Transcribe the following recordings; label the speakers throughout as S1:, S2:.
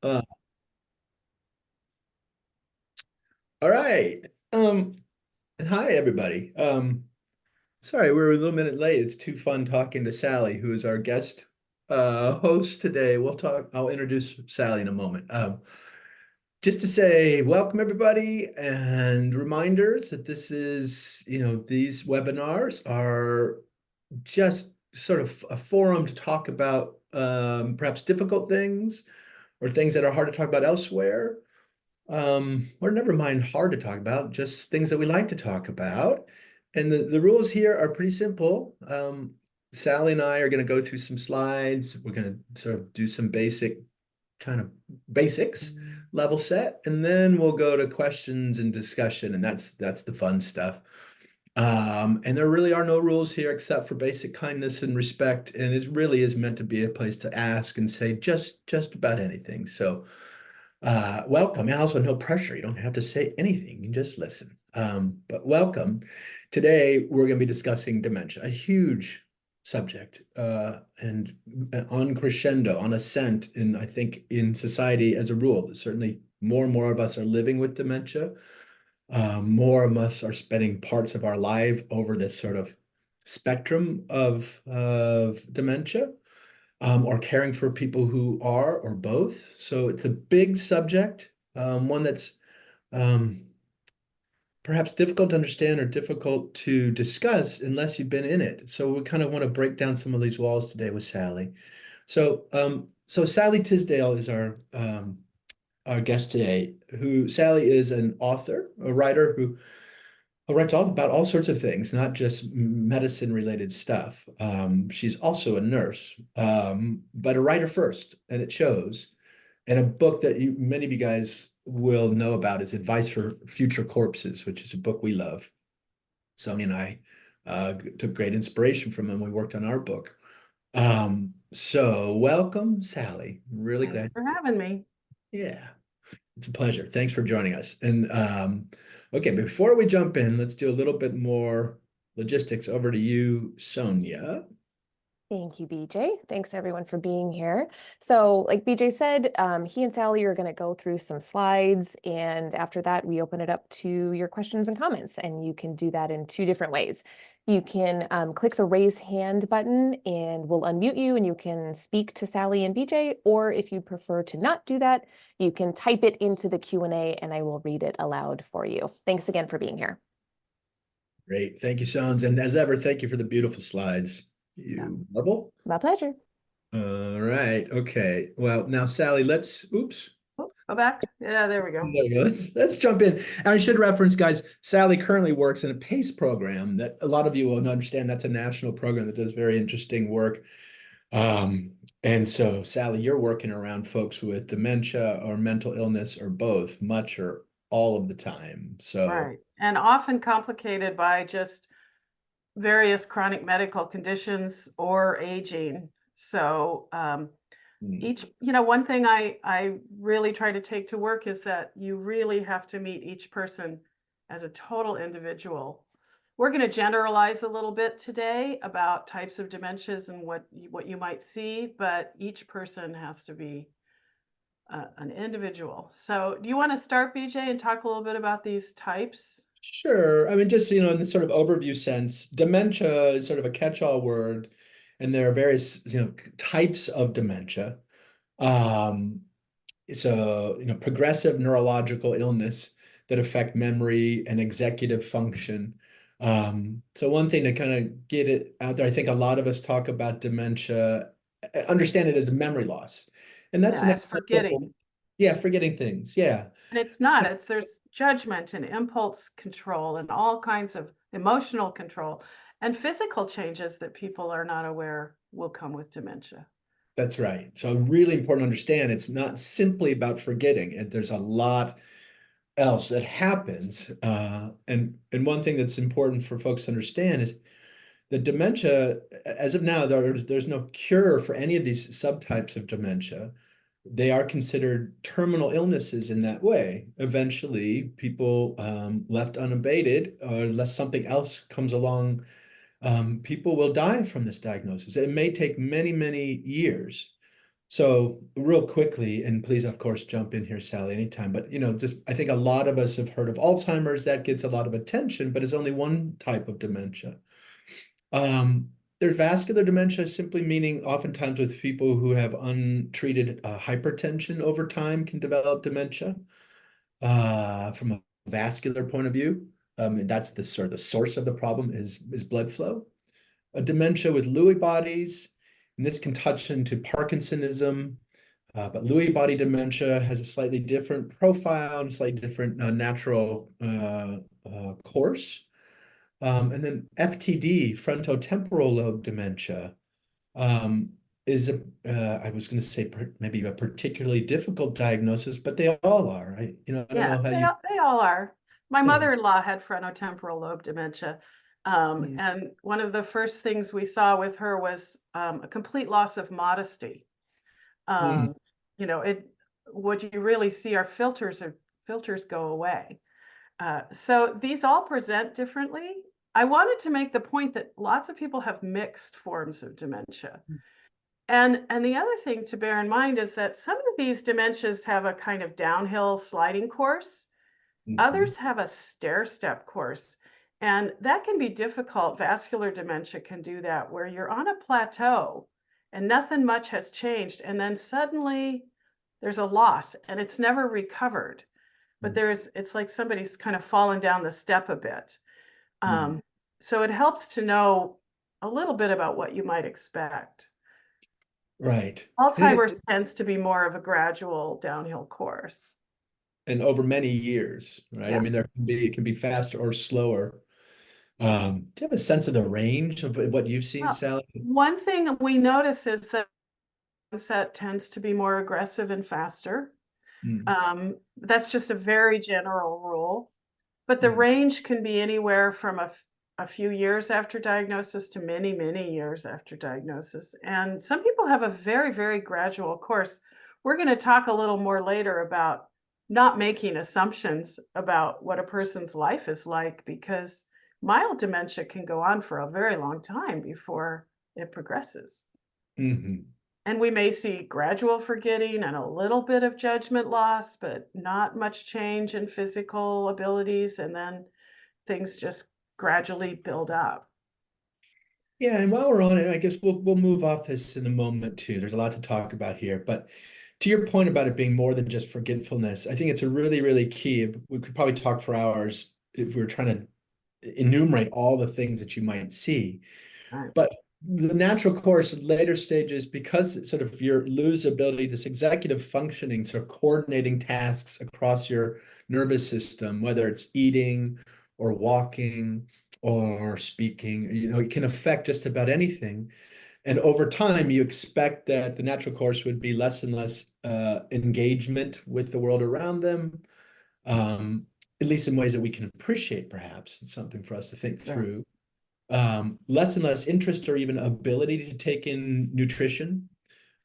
S1: Uh, all right. Hi everybody. Sorry, we're a little minute late. It's too fun talking to Sally, who is our guest host today. I'll introduce Sally in a moment. Just to say welcome everybody and reminders that this is, these webinars are just sort of a forum to talk about perhaps difficult things or things that are hard to talk about elsewhere. Or never mind hard to talk about, just things that we like to talk about. And the rules here are pretty simple. Sally and I are going to go through some slides. We're going to sort of do some kind of basics level set, and then we'll go to questions and discussion, and that's the fun stuff. And there really are no rules here except for basic kindness and respect, and it really is meant to be a place to ask and say just about anything. So welcome, and also no pressure. You don't have to say anything. You can just listen. But welcome. Today, we're going to be discussing dementia, a huge subject, and on crescendo, on ascent I think, in society as a rule. Certainly, more and more of us are living with dementia. More of us are spending parts of our life over this sort of spectrum of dementia, or caring for people who are, or both. So it's a big subject, one that's um, perhaps difficult to understand or difficult to discuss unless you've been in it. So we kind of want to break down some of these walls today with Sally. So Sallie Tisdale is our guest today. Sally is an author, a writer who writes all about all sorts of things, not just medicine related stuff. She's also a nurse, but a writer first, and it shows. And a book that many of you guys will know about is Advice for Future Corpses, which is a book we love. Sonia and I took great inspiration from when we worked on our book. So welcome, Sally. Really
S2: Thanks
S1: glad.
S2: for having me.
S1: Yeah. It's a pleasure. Thanks for joining us. And okay, before we jump in, let's do a little bit more logistics. Over to you, Sonia.
S3: Thank you, BJ. Thanks everyone for being here. So like BJ said, he and Sally are going to go through some slides, and after that we open it up to your questions and comments, and you can do that in two different ways. You can click the raise hand button and we'll unmute you and you can speak to Sally and BJ, or if you prefer to not do that, you can type it into the Q&A and I will read it aloud for you. Thanks again for being here.
S1: Great. Thank you, Sons. And as ever, thank you for the beautiful slides.
S2: Yeah.
S1: You marble.
S3: My pleasure.
S1: All right. Okay. Well, now, Sally, oops.
S2: Oh, go back. Yeah, there we go.
S1: There we go. Let's jump in. And I should reference, guys, Sally currently works in a PACE program that a lot of you will understand. That's a national program that does very interesting work. And so, Sally, you're working around folks with dementia or mental illness or both, much or all of the time. So,
S2: Right. And often complicated by just various chronic medical conditions or aging. So
S1: mm,
S2: one thing I really try to take to work is that you really have to meet each person as a total individual. We're going to generalize a little bit today about types of dementias and what you might see, but each person has to be an individual. So do you want to start, BJ, and talk a little bit about these types?
S1: sure. I mean, just, in the sort of overview sense, dementia is sort of a catch-all word, and there are various, types of dementia. Um, so, progressive neurological illness that affect memory and executive function. So one thing to kind of get it out there, I think a lot of us talk about dementia, understand it as memory loss. And that's
S2: Yeah,
S1: an
S2: as forgetting.
S1: yeah, forgetting things. Yeah.
S2: And it's not, there's judgment and impulse control and all kinds of emotional control and physical changes that people are not aware will come with dementia.
S1: That's right. So really important to understand it's not simply about forgetting. There's a lot else that happens. And one thing that's important for folks to understand is the dementia, as of now, there's no cure for any of these subtypes of dementia. They are considered terminal illnesses in that way. Eventually, people left unabated, or unless something else comes along, people will die from this diagnosis. It may take many, many years. So real quickly, and please, of course, jump in here, Sally, anytime. But just I think a lot of us have heard of Alzheimer's. That gets a lot of attention, but it's only one type of dementia. Um, there's vascular dementia, simply meaning oftentimes with people who have untreated hypertension over time can develop dementia from a vascular point of view. And that's the sort of the source of the problem is blood flow. A dementia with Lewy bodies, and this can touch into Parkinsonism, but Lewy body dementia has a slightly different profile and slightly different natural course. And then FTD, frontotemporal lobe dementia, is I was going to say maybe a particularly difficult diagnosis, but they all are. I don't
S2: Yeah,
S1: know how you.
S2: they all are. My
S1: Yeah.
S2: mother-in-law had frontotemporal lobe dementia. And one of the first things we saw with her was a complete loss of modesty.
S1: Mm.
S2: What you really see are filters go away. So these all present differently. I wanted to make the point that lots of people have mixed forms of dementia. And the other thing to bear in mind is that some of these dementias have a kind of downhill sliding course.
S1: Mhm.
S2: Others have a stair-step course, and that can be difficult. Vascular dementia can do that, where you're on a plateau and nothing much has changed, and then suddenly there's a loss and it's never recovered. But it's like somebody's kind of fallen down the step a bit. So it helps to know a little bit about what you might expect.
S1: Right.
S2: Alzheimer's tends to be more of a gradual downhill course.
S1: And over many years, right?
S2: Yeah.
S1: I mean, it can be faster or slower. Do you have a sense of the range of what you've seen,
S2: Well,
S1: Sally?
S2: one thing we notice is that onset tends to be more aggressive and faster. That's just a very general rule. But the range can be anywhere from a few years after diagnosis to many, many years after diagnosis. And some people have a very, very gradual course. We're going to talk a little more later about not making assumptions about what a person's life is like, because mild dementia can go on for a very long time before it progresses. And we may see gradual forgetting and a little bit of judgment loss, but not much change in physical abilities. And then things just gradually build up.
S1: Yeah, and while we're on it, I guess we'll move off this in a moment too. There's a lot to talk about here, but to your point about it being more than just forgetfulness, I think it's a really, really key. We could probably talk for hours if we were trying to enumerate all the things that you might see.
S2: Right.
S1: But the natural course of later stages, because sort of your lose ability, this executive functioning, sort of coordinating tasks across your nervous system, whether it's eating or walking or speaking, it can affect just about anything. And over time, you expect that the natural course would be less and less engagement with the world around them, at least in ways that we can appreciate, perhaps. It's something for us to think through. Less and less interest or even ability to take in nutrition,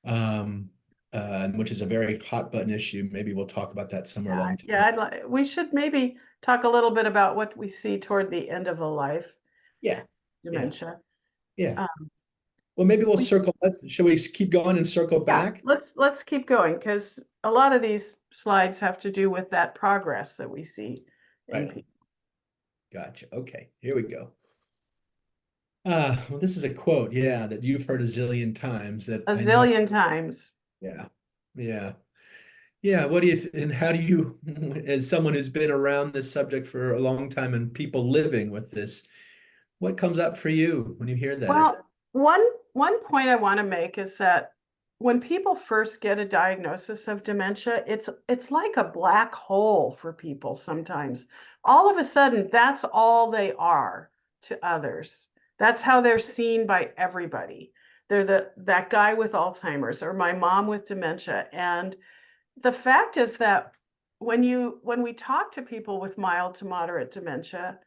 S1: which is a very hot button issue. Maybe we'll talk about that somewhere along.
S2: Yeah, we should maybe talk a little bit about what we see toward the end of the life.
S1: Yeah.
S2: Dementia.
S1: Yeah. Well, maybe we'll circle. Shall we keep going and circle back?
S2: Let's keep going, because a lot of these slides have to do with that progress that we see in people.
S1: Gotcha. Okay, here we go. Well, this is a quote, that you've heard a zillion times.
S2: A zillion times.
S1: Yeah. What do you and how do you, as someone who's been around this subject for a long time and people living with this, what comes up for you when you hear that?
S2: Well, one point I want to make is that when people first get a diagnosis of dementia, it's like a black hole for people sometimes. All of a sudden, that's all they are to others. That's how they're seen by everybody. They're that guy with Alzheimer's or my mom with dementia. And the fact is that when we talk to people with mild to moderate dementia,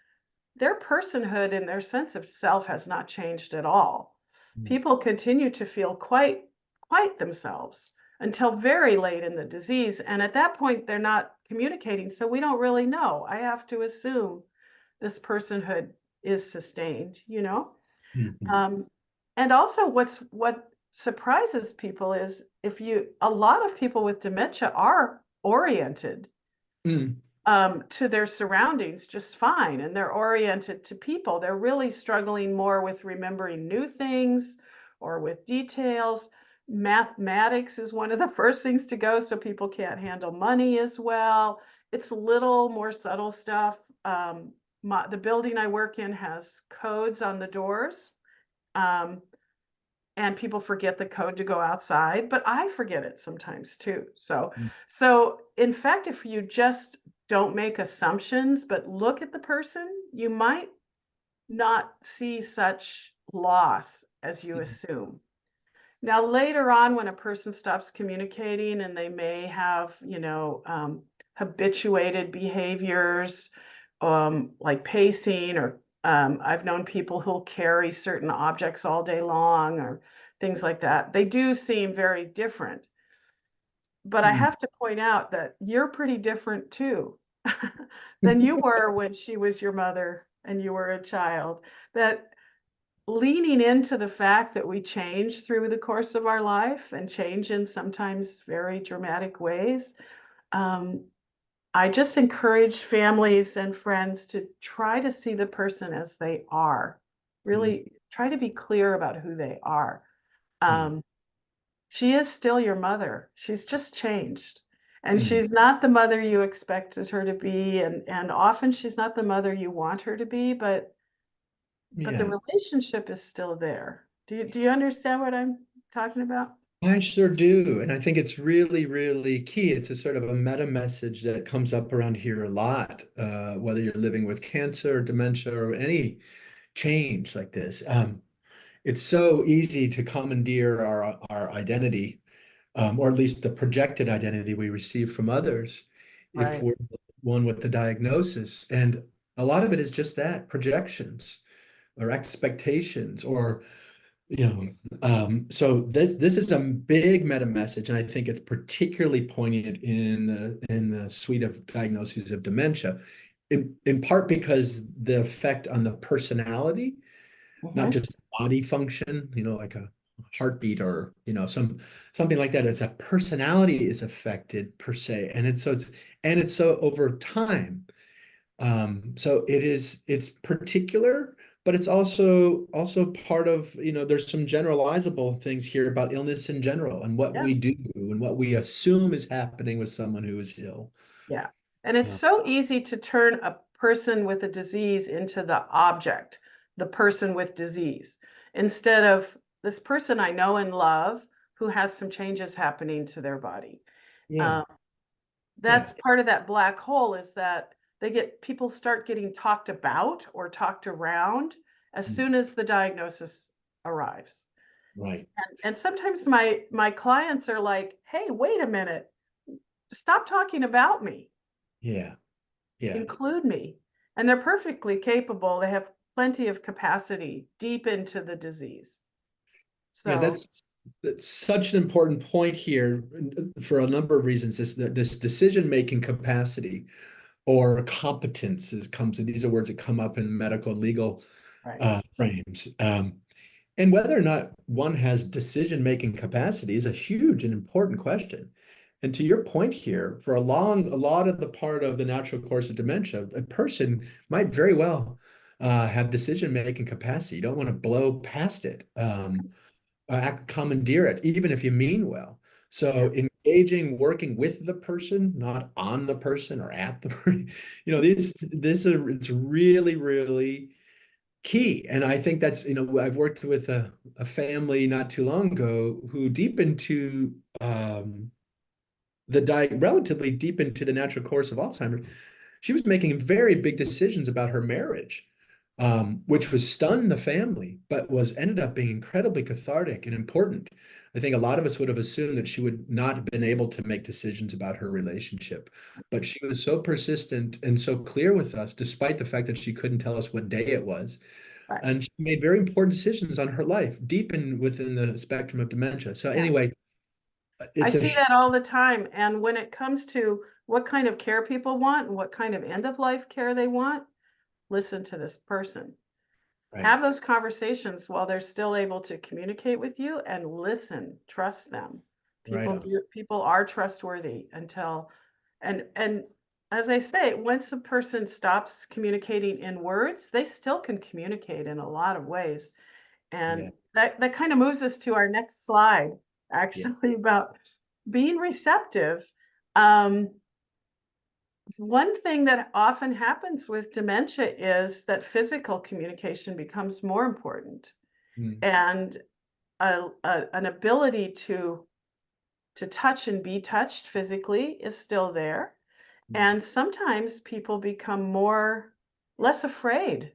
S2: their personhood and their sense of self has not changed at all. People continue to feel quite themselves until very late in the disease. And at that point, they're not communicating. So we don't really know. I have to assume this personhood is sustained, And also what surprises people is a lot of people with dementia are oriented
S1: Mm,
S2: to their surroundings just fine, and they're oriented to people. They're really struggling more with remembering new things or with details. Mathematics is one of the first things to go, so people can't handle money as well. It's a little more subtle stuff. The building I work in has codes on the doors. Um, and people forget the code to go outside, but I forget it sometimes too. So,
S1: mm,
S2: in fact, if you just don't make assumptions, but look at the person, you might not see such loss as you
S1: mm,
S2: assume. Now, later on, when a person stops communicating and they may have, habituated behaviors, like pacing, or I've known people who'll carry certain objects all day long or things like that. They do seem very different. But I
S1: mm.
S2: have to point out that you're pretty different too than you were when she was your mother and you were a child. That leaning into the fact that we change through the course of our life and change in sometimes very dramatic ways. Um, I just encourage families and friends to try to see the person as they are.
S1: Mm,
S2: Really try to be clear about who they are.
S1: yeah.
S2: Um, she is still your mother. She's just changed. And
S1: Mm,
S2: she's not the mother you expected her to be. And often she's not the mother you want her to be, but the
S1: yeah.
S2: relationship is still there. Do you understand what I'm talking about?
S1: I sure do. And I think it's really, really key. It's a sort of a meta message that comes up around here a lot, whether you're living with cancer or dementia or any change like this. It's so easy to commandeer our identity, or at least the projected identity we receive from others, if
S2: Right.
S1: we're one with the diagnosis. And a lot of it is just that, projections or expectations, or so this is a big meta message, and I think it's particularly poignant in the suite of diagnoses of dementia, in part because the effect on the personality, not
S2: Mhm.
S1: just body function, like a heartbeat or something like that. It's a personality is affected per se, and it's so over time. So it's particular, but it's also part of, there's some generalizable things here about illness in general and what
S2: Yeah.
S1: we do and what we assume is happening with someone who is ill.
S2: Yeah. And it's
S1: Uh,
S2: so easy to turn a person with a disease into the object, the person with disease, instead of this person I know and love who has some changes happening to their body.
S1: yeah,
S2: Um,
S1: yeah.
S2: that's part of that black hole, is that people start getting talked about or talked around as
S1: Mm,
S2: soon as the diagnosis arrives.
S1: right.
S2: And sometimes my clients are like, "Hey, wait a minute. Stop talking about me.
S1: Yeah, yeah.
S2: Include me." And they're perfectly capable. They have plenty of capacity deep into the disease.
S1: Yeah,
S2: So,
S1: that's such an important point here, for a number of reasons. This decision-making capacity or competence these are words that come up in medical and legal
S2: right.
S1: frames. And whether or not one has decision-making capacity is a huge and important question. And to your point here, for a lot of the part of the natural course of dementia, a person might very well have decision-making capacity. You don't want to blow past it, commandeer it, even if you mean well.
S2: Yeah.
S1: So engaging, working with the person, not on the person or at the person, it's really, really key. And I think that's, I've worked with a family not too long ago who relatively deep into the natural course of Alzheimer's. She was making very big decisions about her marriage, which was stunned the family, but was ended up being incredibly cathartic and important. I think a lot of us would have assumed that she would not have been able to make decisions about her relationship, but she was so persistent and so clear with us, despite the fact that she couldn't tell us what day it was.
S2: Right.
S1: And she made very important decisions on her life, deep within the spectrum of dementia. So
S2: Yeah.
S1: anyway,
S2: I
S1: it's
S2: see
S1: a
S2: that all the time. And when it comes to what kind of care people want and what kind of end of life care they want, listen to this person.
S1: right.
S2: Have those conversations while they're still able to communicate with you, and listen, trust them.
S1: Right on.
S2: People are trustworthy until, and as I say, once a person stops communicating in words, they still can communicate in a lot of ways.
S1: Yeah.
S2: And that kind of moves us to our next slide,
S1: Yeah.
S2: actually, about being receptive. Um, One thing that often happens with dementia is that physical communication becomes more important,
S1: Mm,
S2: and an ability to touch and be touched physically is still there.
S1: mm,
S2: And sometimes people become more less afraid,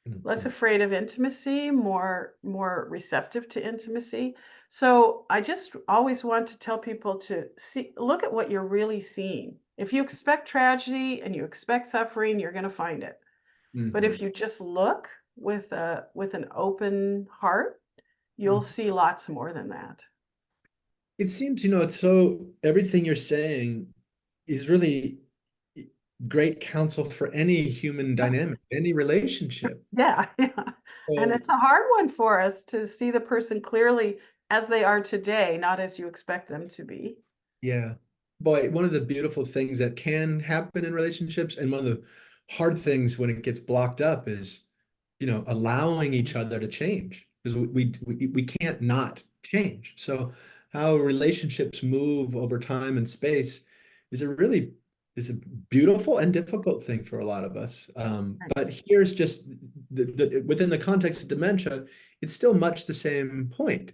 S1: mm,
S2: less
S1: mm,
S2: afraid of intimacy, more receptive to intimacy. So I just always want to tell people to look at what you're really seeing. If you expect tragedy and you expect suffering, you're going to find it. But
S1: mhm,
S2: if you just look with an open heart, you'll
S1: mm.
S2: see lots more than that.
S1: It seems, it's so everything you're saying is really great counsel for any human dynamic, any relationship.
S2: Yeah, yeah. And
S1: So
S2: it's a hard one for us to see the person clearly as they are today, not as you expect them to be.
S1: yeah. Boy, one of the beautiful things that can happen in relationships, and one of the hard things when it gets blocked up is, allowing each other to change. Because we can't not change. So how relationships move over time and space is a beautiful and difficult thing for a lot of us.
S2: Right.
S1: But here's just within the context of dementia, it's still much the same point.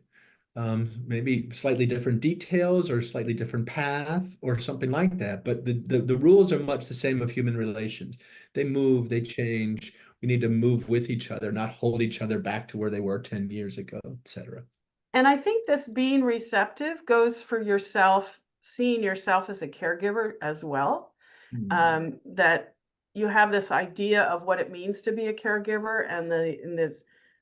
S1: Maybe slightly different details or slightly different path or something like that. But the rules are much the same of human relations. They move, they change. We need to move with each other, not hold each other back to where they were 10 years ago, etc.
S2: And I think this being receptive goes for yourself, seeing yourself as a caregiver as well.
S1: Mm,
S2: That you have this idea of what it means to be a caregiver and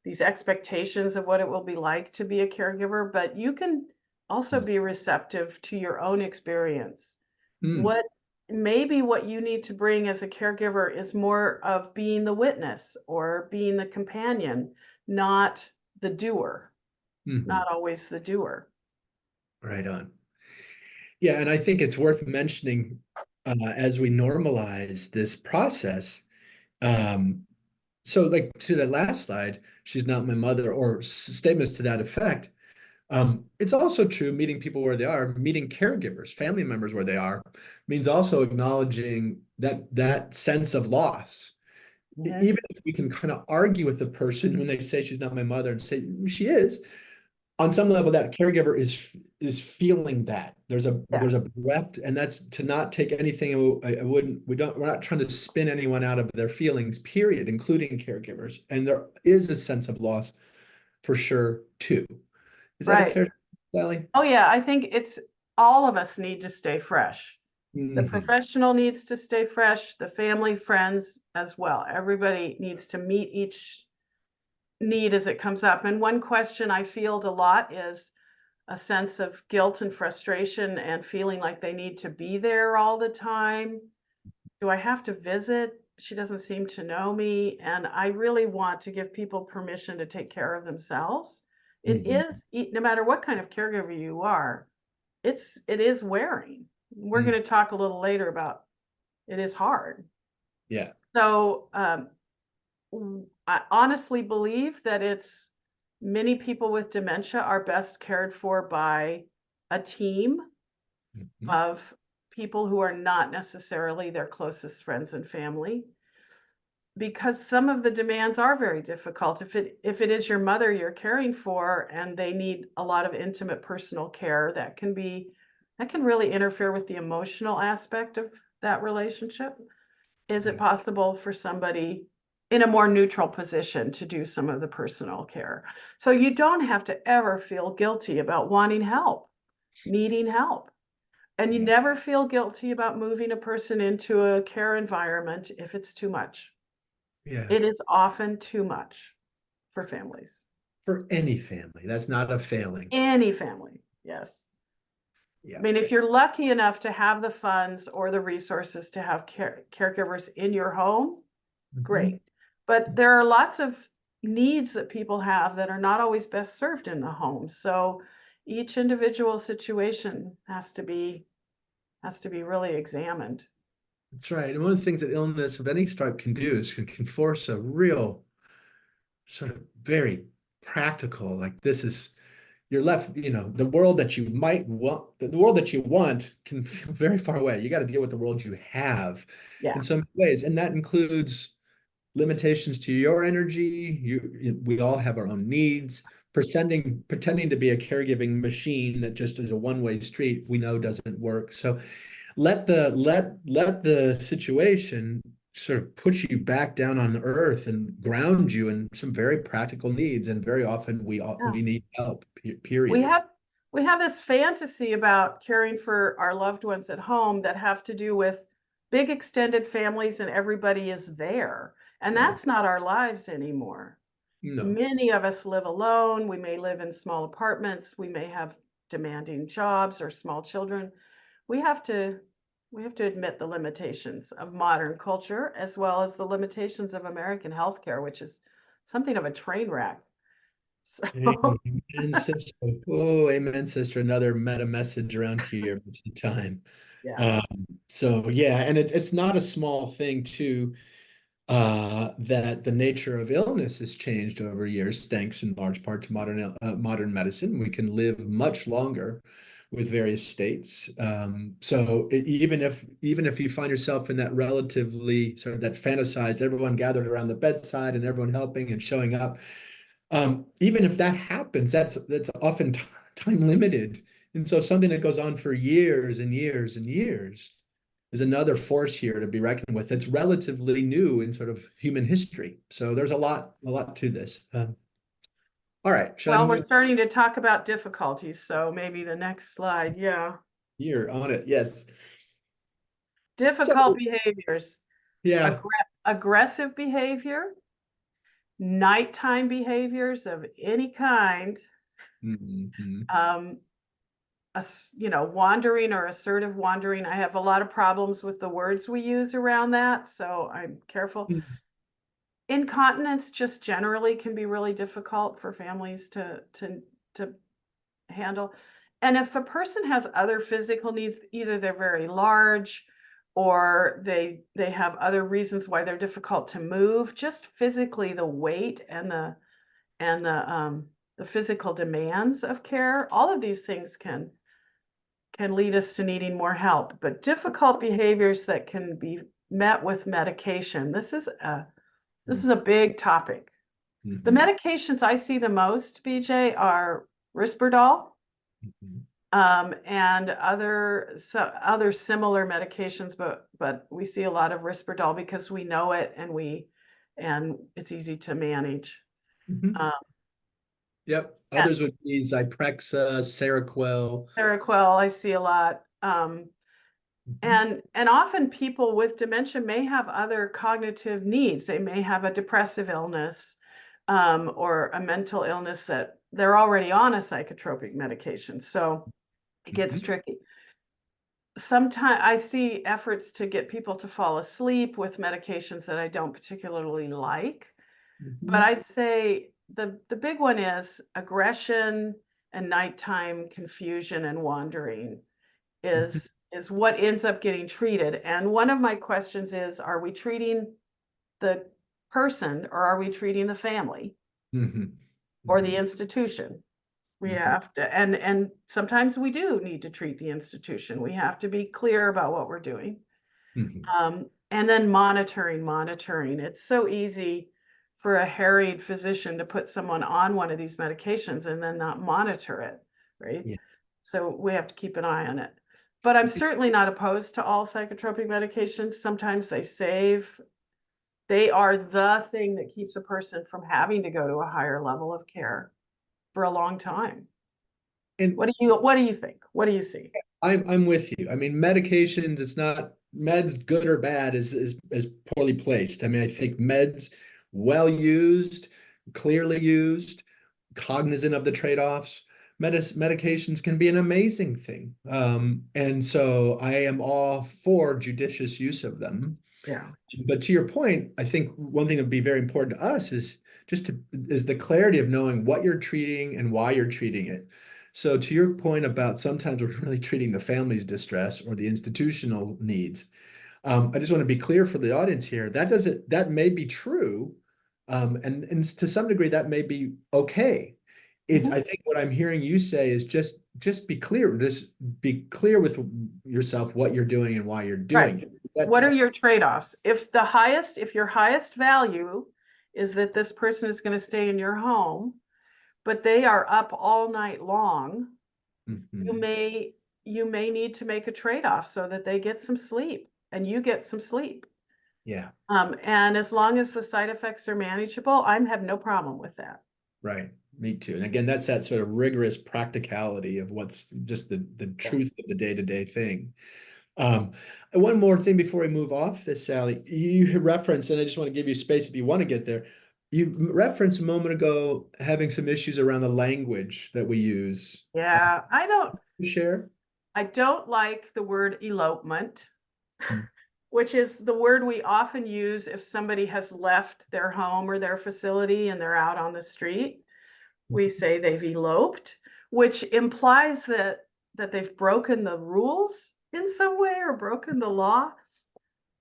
S2: these expectations of what it will be like to be a caregiver, but you can also
S1: mm,
S2: be receptive to your own experience.
S1: mm,
S2: What maybe what you need to bring as a caregiver is more of being the witness or being the companion, not the doer,
S1: mhm.
S2: not always the doer.
S1: Right on. Yeah, and I think it's worth mentioning as we normalize this process. Um, so, like to the last slide, she's not my mother, or statements to that effect. It's also true meeting people where they are, meeting caregivers, family members where they are, means also acknowledging that sense of loss.
S2: Mhm.
S1: Even if we can kind of argue with the person when they say she's not my mother and say she is, on some level that caregiver is feeling that
S2: Yeah,
S1: there's a breath, and that's to not take anything. I wouldn't we're not trying to spin anyone out of their feelings, period, including caregivers, and there is a sense of loss for sure too. Is that a
S2: right.
S1: fair, Sally?
S2: Oh, yeah, I think it's all of us need to stay fresh. The
S1: Hmm.
S2: professional needs to stay fresh, the family, friends as well. Everybody needs to meet each need as it comes up. And one question I field a lot is a sense of guilt and frustration and feeling like they need to be there all the time. Do I have to visit? She doesn't seem to know me. And I really want to give people permission to take care of themselves. It
S1: Hmm.
S2: is, no matter what kind of caregiver you are, it is wearing. We're going to talk a little later about it is hard.
S1: Yeah.
S2: So I honestly believe that it's many people with dementia are best cared for by a team
S1: Mhm.
S2: of people who are not necessarily their closest friends and family, because some of the demands are very difficult. If it is your mother you're caring for and they need a lot of intimate personal care, that can really interfere with the emotional aspect of that relationship. Is it
S1: Yeah.
S2: possible for somebody in a more neutral position to do some of the personal care? So you don't have to ever feel guilty about wanting help, needing help. And you
S1: Yeah.
S2: never feel guilty about moving a person into a care environment if it's too much.
S1: Yeah.
S2: It is often too much for families.
S1: For any family, that's not a failing.
S2: Any family, yes. I
S1: Yeah.
S2: mean, if you're lucky enough to have the funds or the resources to have caregivers in your home,
S1: Mhm.
S2: great. But there are lots of needs that people have that are not always best served in the home. So each individual situation has to be really examined.
S1: That's right. And one of the things that illness of any stripe can do is can force a real sort of very practical, like this is you're left, the world that you might want, the world that you want can feel very far away. You got to deal with the world you have in
S2: Yeah.
S1: some ways. And that includes limitations to your energy. We all have our own needs. Pretending to be a caregiving machine that just is a one-way street, we know doesn't work. So let the situation sort of put you back down on earth and ground you in some very practical needs. And very often we
S2: Yeah.
S1: need help,
S2: We
S1: period.
S2: have this fantasy about caring for our loved ones at home that have to do with big extended families and everybody is there. And
S1: Right.
S2: that's not our lives anymore.
S1: No.
S2: Many of us live alone. We may live in small apartments. We may have demanding jobs or small children. We have to admit the limitations of modern culture as well as the limitations of American healthcare, which is something of a train wreck. So
S1: Amen, sister. Oh, amen, sister. Another meta message around here most of the time.
S2: yeah.
S1: So yeah, and it's not a small thing too, that the nature of illness has changed over years, thanks in large part to modern medicine. We can live much longer with various states. So even if you find yourself in that relatively sort of that fantasized, everyone gathered around the bedside and everyone helping and showing up, even if that happens, that's often time limited. And so something that goes on for years and years and years is another force here to be reckoned with. It's relatively new in sort of human history. So there's a lot to this. All right, shall I
S2: Well, we're
S1: move
S2: starting to talk about difficulties, so maybe the next slide. Yeah.
S1: here on it? Yes. So
S2: Difficult behaviors,
S1: yeah.
S2: aggressive behavior, nighttime behaviors of any kind,
S1: Mhm.
S2: um, wandering or assertive wandering. I have a lot of problems with the words we use around that, so I'm careful. Incontinence just generally can be really difficult for families to handle. And if a person has other physical needs, either they're very large or they have other reasons why they're difficult to move, just physically the weight and the physical demands of care, all of these things can lead us to needing more help. But difficult behaviors that can be met with medication, this is a big topic. The
S1: Mhm.
S2: medications I see the most, BJ, are Risperdal,
S1: Mhm.
S2: and other similar medications, but we see a lot of Risperdal because we know it and it's easy to manage.
S1: Mhm.
S2: Um,
S1: Yep.
S2: and
S1: Others would be Zyprexa, Seroquel.
S2: Seroquel, I see a lot.
S1: Mhm.
S2: And often people with dementia may have other cognitive needs. They may have a depressive illness, or a mental illness that they're already on a psychotropic medication. So it gets
S1: Mhm.
S2: tricky. Sometimes I see efforts to get people to fall asleep with medications that I don't particularly like, but
S1: Mhm.
S2: I'd say the big one is aggression and nighttime confusion and wandering
S1: Mhm.
S2: is what ends up getting treated. And one of my questions is, are we treating the person or are we treating the family
S1: Mhm.
S2: or the
S1: Mhm.
S2: institution? We
S1: Mhm.
S2: have to, and sometimes we do need to treat the institution. We have to be clear about what we're doing.
S1: Mhm.
S2: And then monitoring. It's so easy for a harried physician to put someone on one of these medications and then not monitor it, right?
S1: Yeah.
S2: So we have to keep an eye on it. But I'm certainly not opposed to all psychotropic medications. Sometimes they are the thing that keeps a person from having to go to a higher level of care for a long time.
S1: And
S2: What do you think? What do you see?
S1: I'm with you. I mean, medications, it's not meds good or bad is poorly placed. I mean, I think meds well used, clearly used, cognizant of the trade-offs. Medications can be an amazing thing. And so I am all for judicious use of them.
S2: Yeah.
S1: But to your point, I think one thing that would be very important to us is is the clarity of knowing what you're treating and why you're treating it. So to your point about sometimes we're really treating the family's distress or the institutional needs, I just want to be clear for the audience here. That may be true, and to some degree that may be okay.
S2: Mhm.
S1: I think what I'm hearing you say is just be clear. Just be clear with yourself what you're doing and why you're doing
S2: Right.
S1: it. That
S2: What are your trade-offs? If your highest value is that this person is going to stay in your home, but they are up all night long, you
S1: Mhm.
S2: may you may need to make a trade-off so that they get some sleep and you get some sleep.
S1: Yeah,
S2: And as long as the side effects are manageable, I have no problem with that.
S1: right. Me too. And again, that's that sort of rigorous practicality of what's just the
S2: Yeah.
S1: truth of the day-to-day thing. One more thing before we move off this, Sally. You referenced, and I just want to give you space if you want to get there. You referenced a moment ago having some issues around the language that we use.
S2: Yeah,
S1: Share?
S2: I don't like the word elopement,
S1: Mm.
S2: which is the word we often use if somebody has left their home or their facility and they're out on the street. We say they've eloped, which implies that they've broken the rules in some way or broken the law.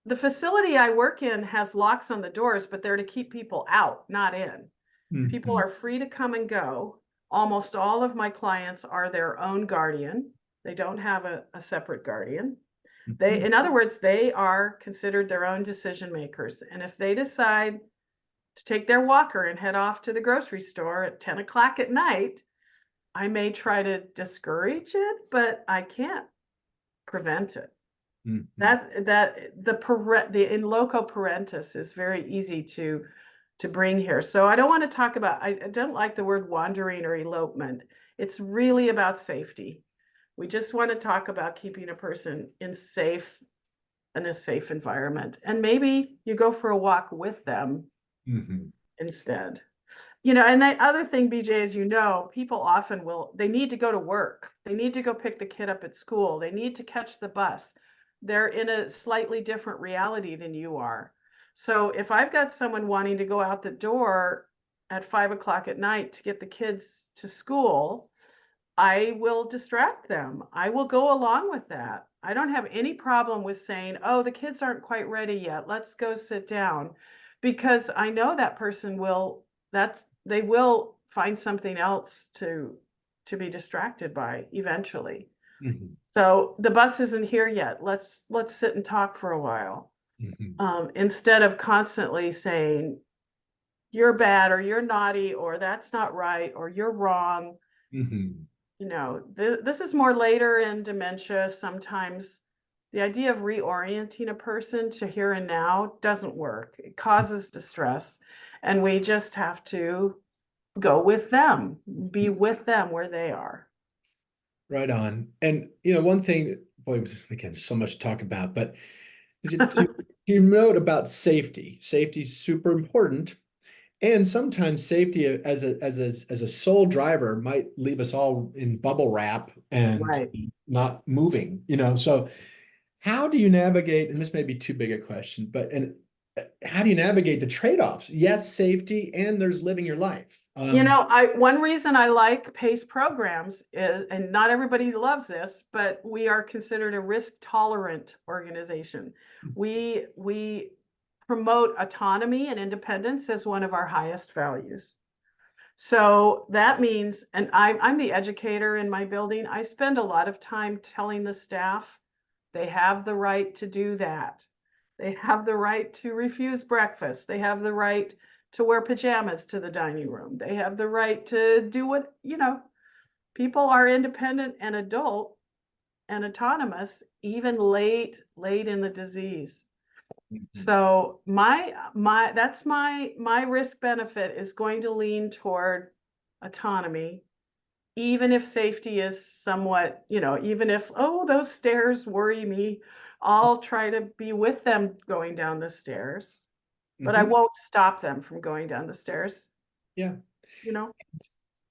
S2: The facility I work in has locks on the doors, but they're to keep people out, not in. People
S1: Mhm.
S2: are free to come and go. Almost all of my clients are their own guardian. They don't have a separate guardian.
S1: Mhm.
S2: In other words, they are considered their own decision makers. And if they decide to take their walker and head off to the grocery store at 10 o'clock at night, I may try to discourage it, but I can't prevent it.
S1: Mhm.
S2: The in loco parentis is very easy to bring here. So I don't want to talk about, I don't like the word wandering or elopement. It's really about safety. We just want to talk about keeping a person in a safe environment. And maybe you go for a walk with them
S1: Mhm.
S2: instead. And the other thing, BJ, is people often they need to go to work. They need to go pick the kid up at school. They need to catch the bus. They're in a slightly different reality than you are. So if I've got someone wanting to go out the door at 5 o'clock at night to get the kids to school, I will distract them. I will go along with that. I don't have any problem with saying, oh, the kids aren't quite ready yet. Let's go sit down. Because I know that person they will find something else to be distracted by eventually.
S1: Mhm.
S2: So the bus isn't here yet. Let's sit and talk for a while.
S1: Mhm.
S2: Instead of constantly saying, you're bad or you're naughty or that's not right or you're wrong.
S1: Mhm.
S2: This is more later in dementia. Sometimes the idea of reorienting a person to here and now doesn't work. It causes distress, and we just have to go with them, be with them where they are.
S1: Right on. And one thing, boy, again, so much to talk about, but is it, you note about safety. Safety is super important. And sometimes safety as a sole driver might leave us all in bubble wrap and
S2: Right.
S1: not moving, So how do you navigate, and this may be too big a question, but how do you navigate the trade-offs? Yes, safety, and there's living your life.
S2: One reason I like PACE programs is, and not everybody loves this, but we are considered a risk tolerant organization. We promote autonomy and independence as one of our highest values. So that means, and I'm the educator in my building. I spend a lot of time telling the staff they have the right to do that. They have the right to refuse breakfast. They have the right to wear pajamas to the dining room. They have the right to do people are independent and adult and autonomous, even late in the disease.
S1: Mhm.
S2: So my risk benefit is going to lean toward autonomy, even if safety is somewhat, even if, oh, those stairs worry me, I'll try to be with them going down the stairs, but I
S1: Mhm.
S2: won't stop them from going down the stairs,
S1: Yeah.
S2: you know?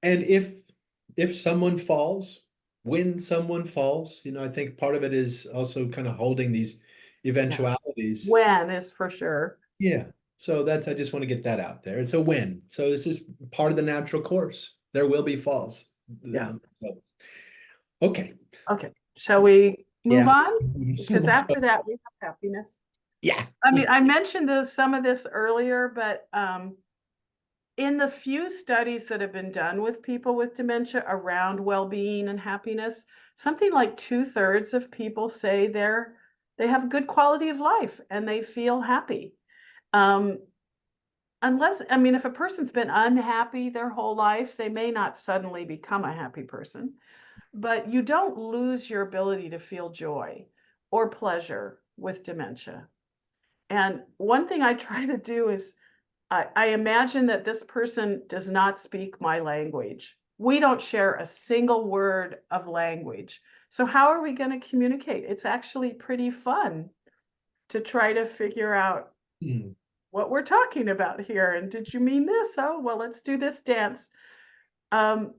S1: And if someone falls, when someone falls, I think part of it is also kind of holding these
S2: Yeah.
S1: eventualities.
S2: When is for sure.
S1: Yeah. So I just want to get that out there. It's a win. So this is part of the natural course. There will be falls.
S2: Yeah.
S1: So, okay.
S2: Okay. Shall we move
S1: Yeah.
S2: on?
S1: So
S2: Because
S1: much.
S2: after that, we have happiness.
S1: Yeah.
S2: I mean, I mentioned some of this earlier, but in the few studies that have been done with people with dementia around well-being and happiness, something like 2/3 of people say they have good quality of life and they feel happy. Um, Unless, I mean, if a person's been unhappy their whole life, they may not suddenly become a happy person, but you don't lose your ability to feel joy or pleasure with dementia. And one thing I try to do is I imagine that this person does not speak my language. We don't share a single word of language. So how are we going to communicate? It's actually pretty fun to try to figure out
S1: Mm,
S2: what we're talking about here. And did you mean this? Oh, well, let's do this dance. Um,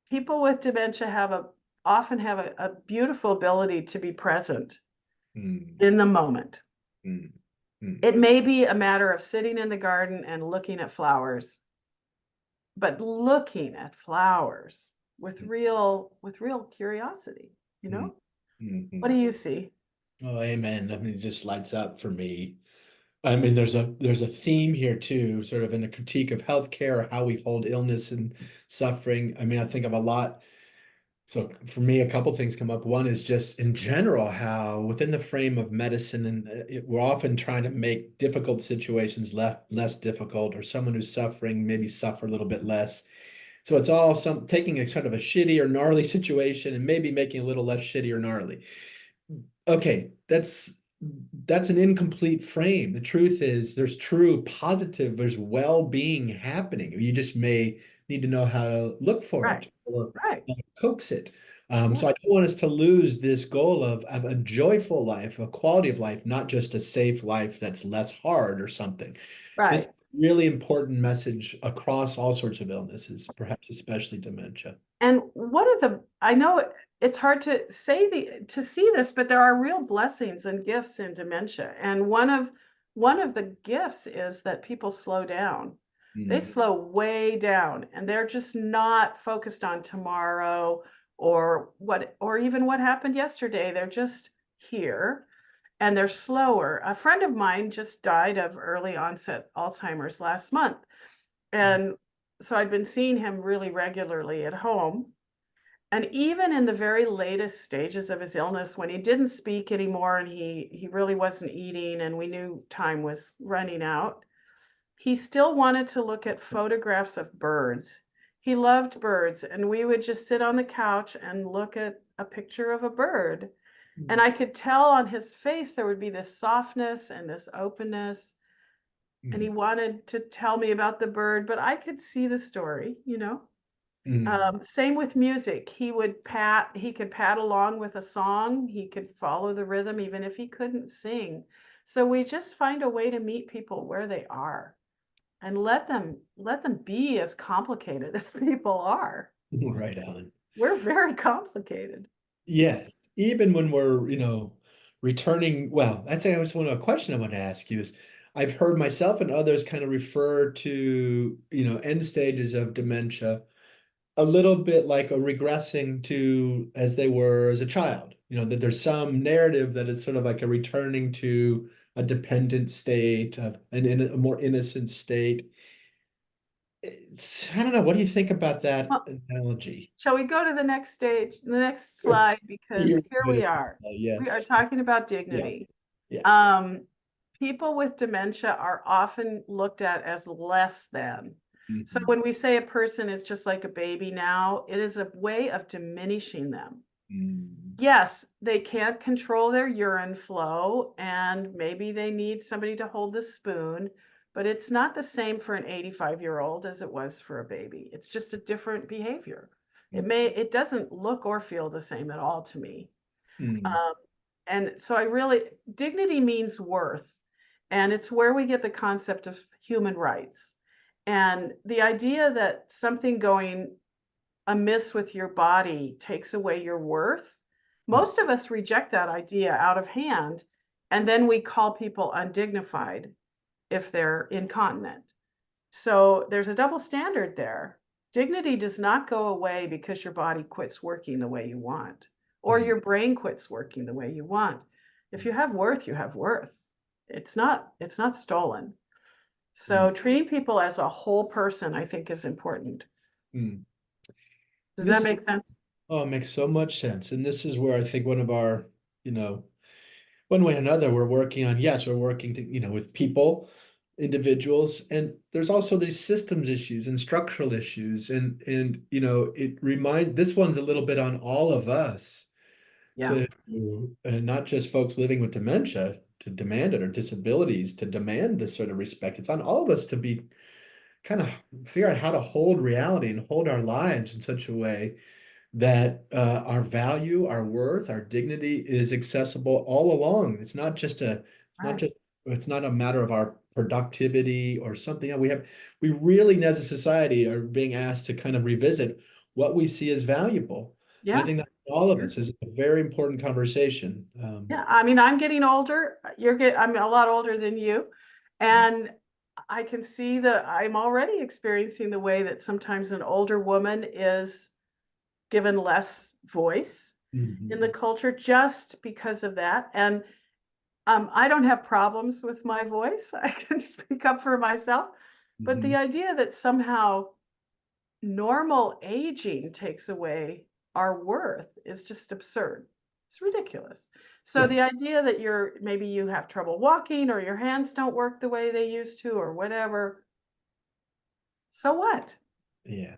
S2: People with dementia often have a beautiful ability to be present
S1: mm,
S2: in the moment.
S1: mm, mm,
S2: It may be a matter of sitting in the garden and looking at flowers, but looking at flowers with real curiosity, you
S1: mm,
S2: know?
S1: mm,
S2: What do
S1: mm.
S2: you see?
S1: Oh, amen. I mean, it just lights up for me. I mean, there's a theme here too, sort of in the critique of healthcare, how we hold illness and suffering. I mean, I think of a lot. So for me, a couple things come up. One is just in general, how within the frame of medicine, and we're often trying to make difficult situations less difficult, or someone who's suffering maybe suffer a little bit less. So it's all taking a sort of a shitty or gnarly situation and maybe making it a little less shitty or gnarly. Okay, that's an incomplete frame. The truth is there's true positive, there's well-being happening. You just may need to know how to look for
S2: Right,
S1: it or
S2: right,
S1: coax it.
S2: yeah,
S1: So I don't want us to lose this goal of a joyful life, a quality of life, not just a safe life that's less hard or something. This is
S2: right.
S1: a really important message across all sorts of illnesses, perhaps especially dementia.
S2: And I know it's hard to to see this, but there are real blessings and gifts in dementia. And one of the gifts is that people slow down. They
S1: Mm,
S2: slow way down and they're just not focused on tomorrow or even what happened yesterday. They're just here and they're slower. A friend of mine just died of early onset Alzheimer's last month. And so I'd been seeing him really regularly at home. And even in the very latest stages of his illness, when he didn't speak anymore and he really wasn't eating and we knew time was running out, he still wanted to look at photographs of birds. He loved birds, and we would just sit on the couch and look at a picture of a bird. And
S1: mm,
S2: I could tell on his face there would be this softness and this openness. And he
S1: mm,
S2: wanted to tell me about the bird, but I could see the story, you know?
S1: mm.
S2: Same with music. He could pat along with a song. He could follow the rhythm even if he couldn't sing. So we just find a way to meet people where they are and let them be as complicated as people are.
S1: Right on.
S2: We're very complicated.
S1: Yes, even when we're, returning, well, that's a question I want to ask you is I've heard myself and others kind of refer to, end stages of dementia a little bit like a regressing to as they were as a child. That there's some narrative that it's sort of like a returning to a dependent state of a more innocent state. I don't know. What do you think about that
S2: Well,
S1: analogy?
S2: shall we go to the next
S1: Sure.
S2: slide?
S1: You're
S2: Because here
S1: good
S2: we
S1: at
S2: are.
S1: that.
S2: We are
S1: Yes.
S2: talking about
S1: Yeah.
S2: dignity.
S1: Yeah.
S2: Um, People with dementia are often looked at as less than. So
S1: Mhm.
S2: when we say a person is just like a baby now, it is a way of diminishing them.
S1: Mm.
S2: Yes, they can't control their urine flow, and maybe they need somebody to hold the spoon, but it's not the same for an 85-year-old as it was for a baby. It's just a different behavior. It doesn't look or feel the same at all to me.
S1: Mm.
S2: Um, and so dignity means worth, and it's where we get the concept of human rights. And the idea that something going amiss with your body takes away your worth,
S1: Mm.
S2: most of us reject that idea out of hand, and then we call people undignified if they're incontinent. So there's a double standard there. Dignity does not go away because your body quits working the way you want, or
S1: Mm.
S2: your brain quits working the way you want. If you have worth, you have worth. It's not stolen. So
S1: Mm.
S2: treating people as a whole person, I think, is important.
S1: Mm.
S2: Does that
S1: This,
S2: make sense?
S1: oh, it makes so much sense. And this is where I think one of our, one way or another, we're working on, yes, we're working to, with people, individuals, and there's also these systems issues and structural issues. This one's a little bit on all of us
S2: Yeah.
S1: to, and not just folks living with dementia to demand it, or disabilities to demand this sort of respect. It's on all of us to be kind of figure out how to hold reality and hold our lives in such a way that our value, our worth, our dignity is accessible all along.
S2: Right.
S1: It's not a matter of our productivity or something. We really as a society are being asked to kind of revisit what we see as valuable. And I
S2: Yeah.
S1: think that all of
S2: Sure.
S1: us is a very important conversation.
S2: Yeah. I mean, I'm getting older. I'm a lot older than you. And I can see that I'm already experiencing the way that sometimes an older woman is given less voice in the
S1: Mhm.
S2: culture just because of that. And I don't have problems with my voice. I can speak up for myself. But the
S1: Mhm.
S2: idea that somehow normal aging takes away our worth is just absurd. It's ridiculous. So
S1: Yeah,
S2: the idea that maybe you have trouble walking or your hands don't work the way they used to or whatever, so what?
S1: yeah.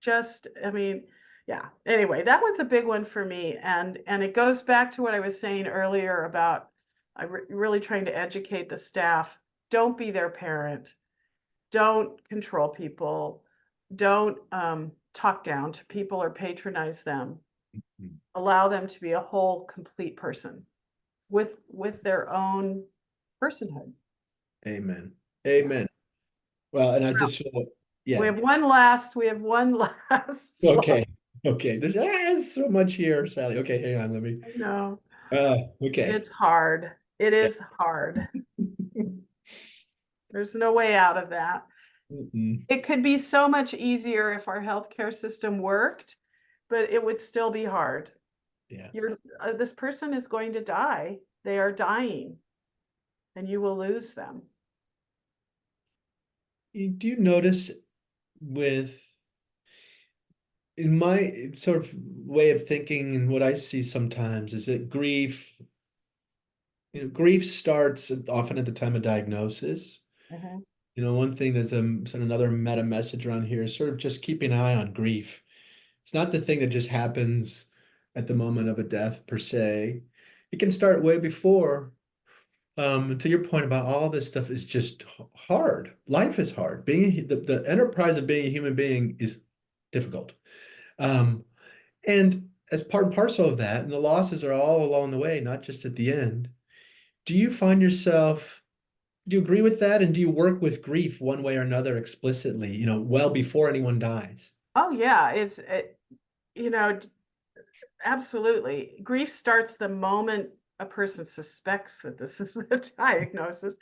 S2: I mean, yeah. Anyway, that one's a big one for me, and it goes back to what I was saying earlier about really trying to educate the staff. Don't be their parent. Don't control people. Don't talk down to people or patronize them.
S1: Mm.
S2: Allow them to be a whole, complete person with their own personhood.
S1: Amen.
S2: Yeah.
S1: Amen. Well, and I
S2: Well,
S1: just feel, yeah.
S2: we have one last slide.
S1: Okay. Okay. There's so much here, Sally. Okay, hang on. Let me.
S2: I know.
S1: Okay.
S2: It's hard. It
S1: Yeah.
S2: is hard. There's no way out of that.
S1: Mm-mm.
S2: It could be so much easier if our healthcare system worked, but it would still be hard.
S1: Yeah.
S2: This person is going to die. They are dying, and you will lose them.
S1: Do you notice with in my sort of way of thinking and what I see sometimes is that grief starts often at the time of diagnosis.
S2: Mhm.
S1: One thing that's sort of another meta message around here is sort of just keeping an eye on grief. It's not the thing that just happens at the moment of a death per se. It can start way before. To your point about all this stuff is just hard. Life is hard. The enterprise of being a human being is difficult. Um, and as part and parcel of that, and the losses are all along the way, not just at the end. Do you find yourself, do you agree with that? And do you work with grief one way or another explicitly, well before anyone dies?
S2: Oh yeah, you know, d- absolutely. Grief starts the moment a person suspects that this is a diagnosis,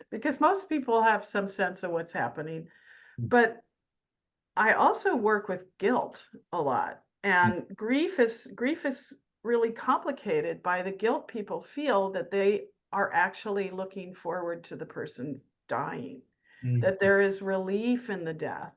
S2: because most people have some sense of what's happening. But I also work with guilt a lot, and grief is really complicated by the guilt people feel that they are actually looking forward to the person dying, that
S1: Mhm.
S2: there is relief in the death,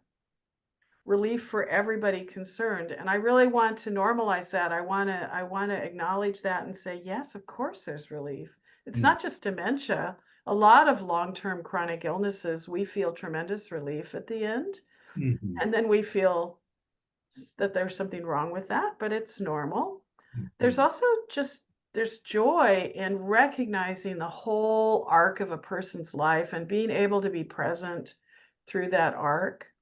S2: relief for everybody concerned. And I really want to normalize that. I want to acknowledge that and say, yes, of course there's relief. It's
S1: Mhm.
S2: not just dementia. A lot of long-term chronic illnesses, we feel tremendous relief at the end.
S1: Mhm.
S2: And then we feel that there's something wrong with that, but it's normal. There's
S1: Mhm.
S2: also just there's joy in recognizing the whole arc of a person's life and being able to be present through that arc.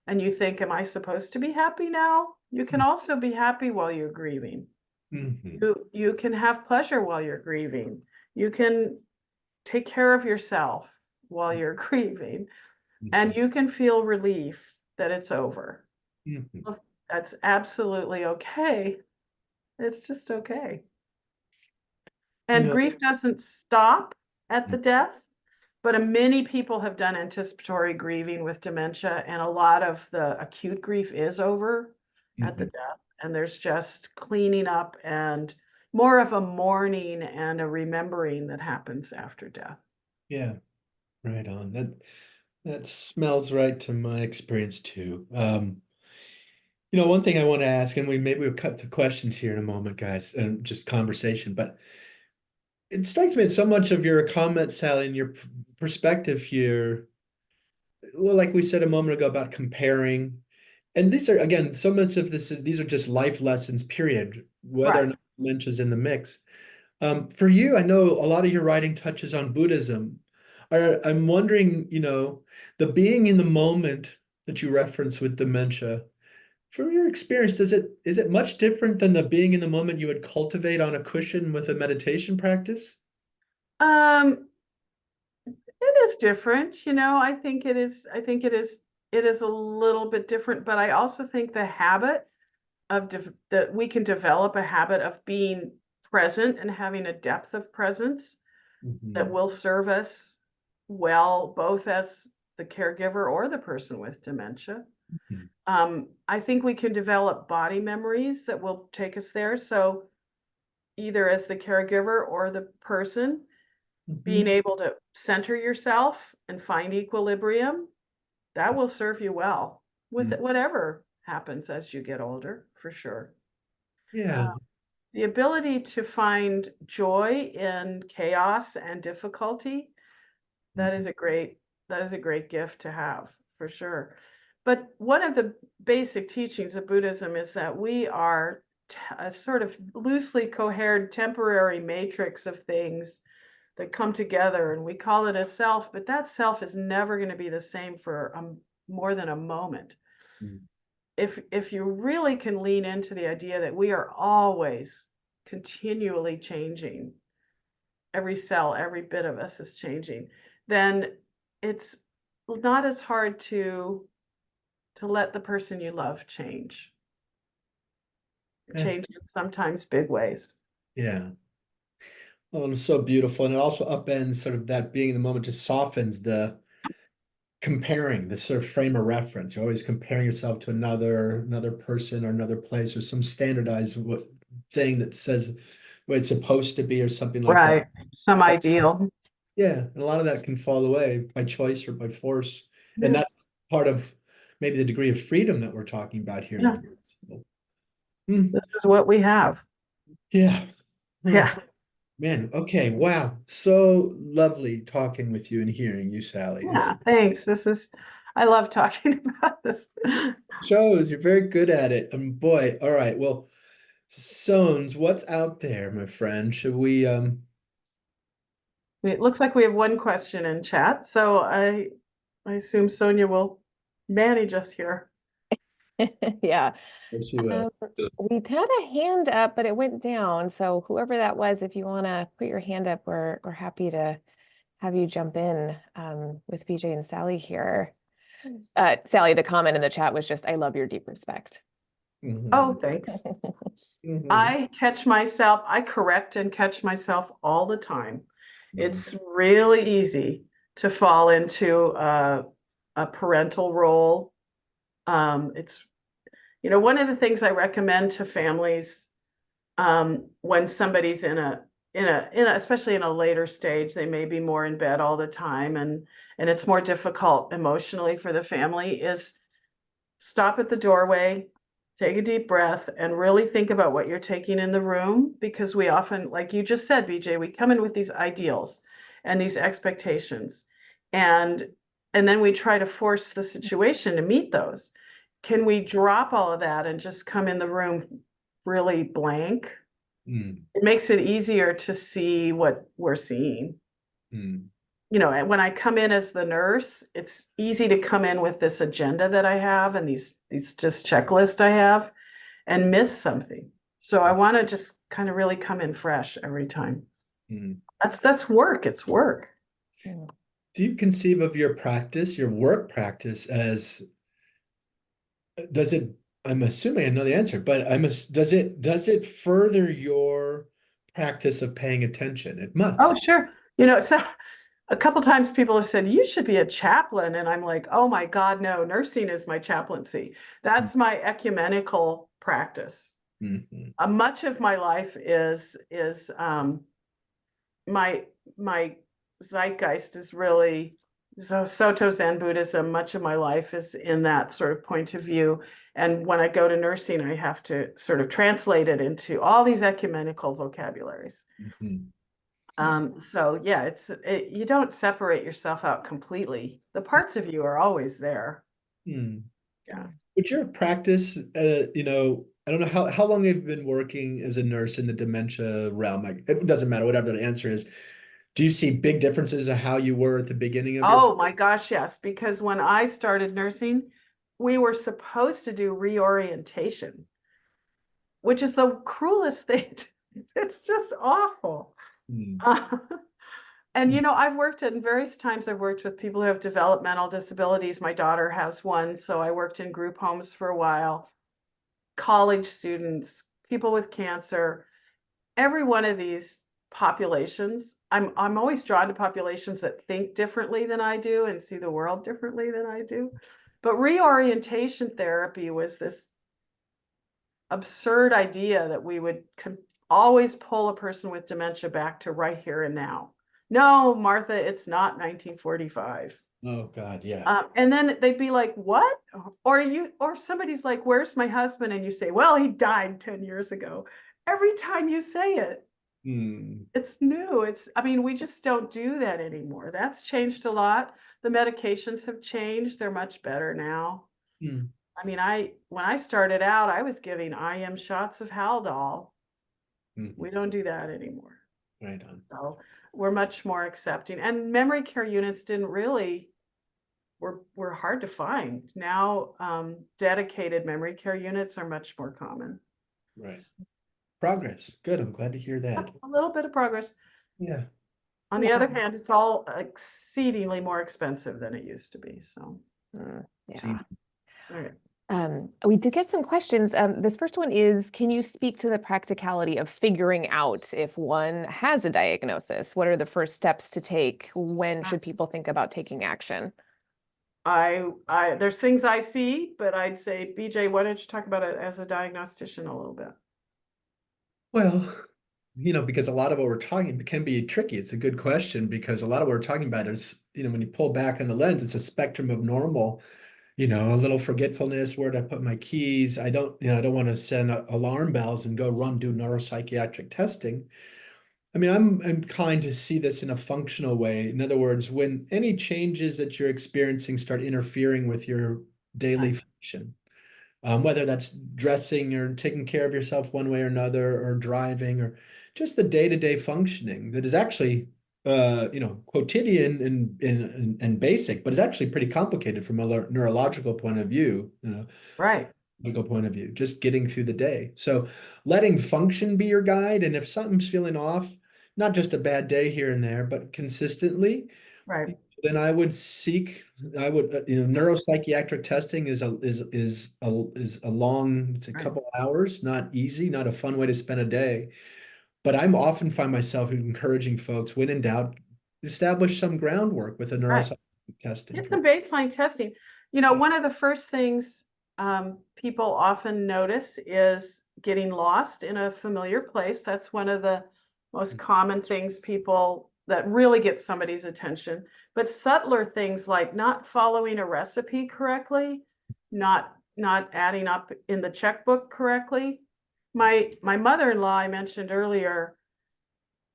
S2: And you think, am I supposed to be happy now? You can also be happy while you're grieving.
S1: Mhm.
S2: You can have pleasure while you're grieving. You can take care of yourself while you're grieving, and
S1: Mhm.
S2: you can feel relief that it's over.
S1: Mhm.
S2: Well, that's absolutely okay. It's just okay.
S1: You
S2: And
S1: know,
S2: grief doesn't stop at the death. but many people have done anticipatory grieving with dementia, and a lot of the acute grief is over at the death, and there's just cleaning up and more of a mourning and a remembering that happens after death.
S1: Yeah, right on. That smells right to my experience too. One thing I want to ask, and we'll cut to questions here in a moment, guys, and just conversation, but it strikes me that so much of your comments, Sally, and your perspective here, well, like we said a moment ago about comparing, and these are again, so much of these are just life lessons, period, whether or
S2: Right.
S1: not dementia's in the mix. For you, I know a lot of your writing touches on Buddhism. I'm wondering, the being in the moment that you reference with dementia, from your experience, is it much different than the being in the moment you would cultivate on a cushion with a meditation practice?
S2: Um, it is different, it is a little bit different, but I also think the habit of that we can develop a habit of being present and having a depth of presence that
S1: Mhm.
S2: will serve us well, both as the caregiver or the person with dementia.
S1: Mhm.
S2: I think we can develop body memories that will take us there. So either as the caregiver or the person, being
S1: Mhm.
S2: able to center yourself and find equilibrium, that will serve you well with
S1: Mhm.
S2: whatever happens as you get older, for sure.
S1: Yeah.
S2: The ability to find joy in chaos and difficulty, that
S1: Mhm.
S2: is a great that is a great gift to have, for sure. But one of the basic teachings of Buddhism is that we are a sort of loosely coherent temporary matrix of things that come together, and we call it a self, but that self is never going to be the same for more than a moment.
S1: Mhm.
S2: If you really can lean into the idea that we are always continually changing, every cell, every bit of us is changing, then it's not as hard to let the person you love
S1: That's
S2: change in sometimes big ways.
S1: yeah. Oh, and it's so beautiful. And it also upends sort of that being in the moment, just softens the comparing, the sort of frame of reference. You're always comparing yourself to another person or another place or some standardized thing that says what it's supposed to be or something like that.
S2: Right. Some ideal.
S1: Yeah, and a lot of that can fall away by choice or by force. And
S2: Yeah.
S1: that's part of maybe the degree of freedom that we're talking about here
S2: Yeah.
S1: today. So, hmm,
S2: This is what we have.
S1: yeah. Oh,
S2: Yeah.
S1: man. Okay. Wow. So lovely talking with you and hearing you, Sally. It's
S2: Yeah. Thanks. I love talking about this.
S1: shows you're very good at it. And boy, all right. Well, Sones, what's out there, my friend? Should we
S2: It looks like we have one question in chat, so I assume Sonia will manage us here.
S3: Yeah.
S1: yes, we will.
S3: Um, we had a hand up, but it went down. So whoever that was, if you want to put your hand up, we're happy to have you jump in with BJ and Sally here. Sally, the comment in the chat was just, I love your deep respect.
S1: Mhm.
S2: Oh, thanks.
S1: Mhm.
S2: I correct and catch myself all the time.
S1: Mhm.
S2: It's really easy to fall into a parental role. It's, one of the things I recommend to families when somebody's especially in a later stage, they may be more in bed all the time and it's more difficult emotionally for the family, is stop at the doorway, take a deep breath, and really think about what you're taking in the room. Because we often, like you just said, BJ, we come in with these ideals and these expectations, and then we try to force the situation to meet those. Can we drop all of that and just come in the room really blank?
S1: Mhm.
S2: It makes it easier to see what we're seeing.
S1: Mhm.
S2: And when I come in as the nurse, it's easy to come in with this agenda that I have and these just checklist I have and miss something. So I want to just kind of really come in fresh every time.
S1: Mhm.
S2: That's work. It's work.
S3: Mm.
S1: Do you conceive of your practice, your work practice, as does it? I'm assuming I know the answer, but does it further your practice of paying attention? It
S2: Oh,
S1: must.
S2: sure. So A couple times people have said, you should be a chaplain. And I'm like, oh my God, no, nursing is my chaplaincy. That's my ecumenical practice.
S1: Mhm.
S2: Much of my life is my zeitgeist is really Soto Zen Buddhism. Much of my life is in that sort of point of view. And when I go to nursing, I have to sort of translate it into all these ecumenical vocabularies.
S1: Mhm.
S2: So yeah, you don't separate yourself out completely. The parts of you are always there.
S1: Hmm.
S2: Yeah.
S1: Would your practice, I don't know how long you've been working as a nurse in the dementia realm. Like, it doesn't matter, whatever the answer is. Do you see big differences of how you were at the beginning of your?
S2: Oh my gosh, yes. Because when I started nursing, we were supposed to do reorientation, which is the cruelest thing. It's just awful.
S1: Hmm.
S2: And I've worked in various times. I've worked with people who have developmental disabilities. My daughter has one, so I worked in group homes for a while. College students, people with cancer, every one of these populations. I'm always drawn to populations that think differently than I do and see the world differently than I do. But reorientation therapy was this absurd idea that we would always pull a person with dementia back to right here and now. No, Martha, it's not 1945.
S1: Oh God, yeah.
S2: And then they'd be like, what? Or somebody's like, where's my husband? And you say, well, he died 10 years ago. Every time you say it,
S1: Hmm.
S2: it's new. I mean, we just don't do that anymore. That's changed a lot. The medications have changed. They're much better now.
S1: Hmm.
S2: I mean, when I started out, I was giving IM shots of Haldol.
S1: Hmm.
S2: We don't do that anymore.
S1: Right on.
S2: So we're much more accepting. And memory care units didn't really were hard to find. Now, dedicated memory care units are much more common.
S1: Right. Progress. Good. I'm glad to hear that.
S2: A little bit of progress.
S1: Yeah.
S2: On the other hand, it's all exceedingly more expensive than it used to be. So,
S3: Yeah.
S2: all right.
S3: We did get some questions. This first one is, can you speak to the practicality of figuring out if one has a diagnosis? What are the first steps to take? When should people think about taking action?
S2: There's things I see, but I'd say, BJ, why don't you talk about it as a diagnostician a little bit?
S1: Well, because a lot of what we're talking can be tricky. It's a good question because a lot of what we're talking about is, when you pull back on the lens, it's a spectrum of normal, a little forgetfulness, where to put my keys. I don't want to send alarm bells and go do neuropsychiatric testing. I mean, I'm inclined to see this in a functional way. In other words, when any changes that you're experiencing start interfering with your daily function, whether that's dressing or taking care of yourself one way or another, or driving, or just the day-to-day functioning that is actually, quotidian and basic, but it's actually pretty complicated from a neurological point of view,
S2: Right.
S1: point of view, just getting through the day. So letting function be your guide. And if something's feeling off, not just a bad day here and there, but consistently,
S2: Right.
S1: then I would neuropsychiatric testing is a long, it's a
S2: Right.
S1: couple hours, not easy, not a fun way to spend a day. But I'm often find myself encouraging folks, when in doubt, establish some groundwork with a
S2: Right.
S1: neuropsychiatric testing.
S2: Get some baseline testing. One of the first things people often notice is getting lost in a familiar place. That's one of the most common things that really gets somebody's attention. But subtler things like not following a recipe correctly, not adding up in the checkbook correctly. My mother-in-law, I mentioned earlier,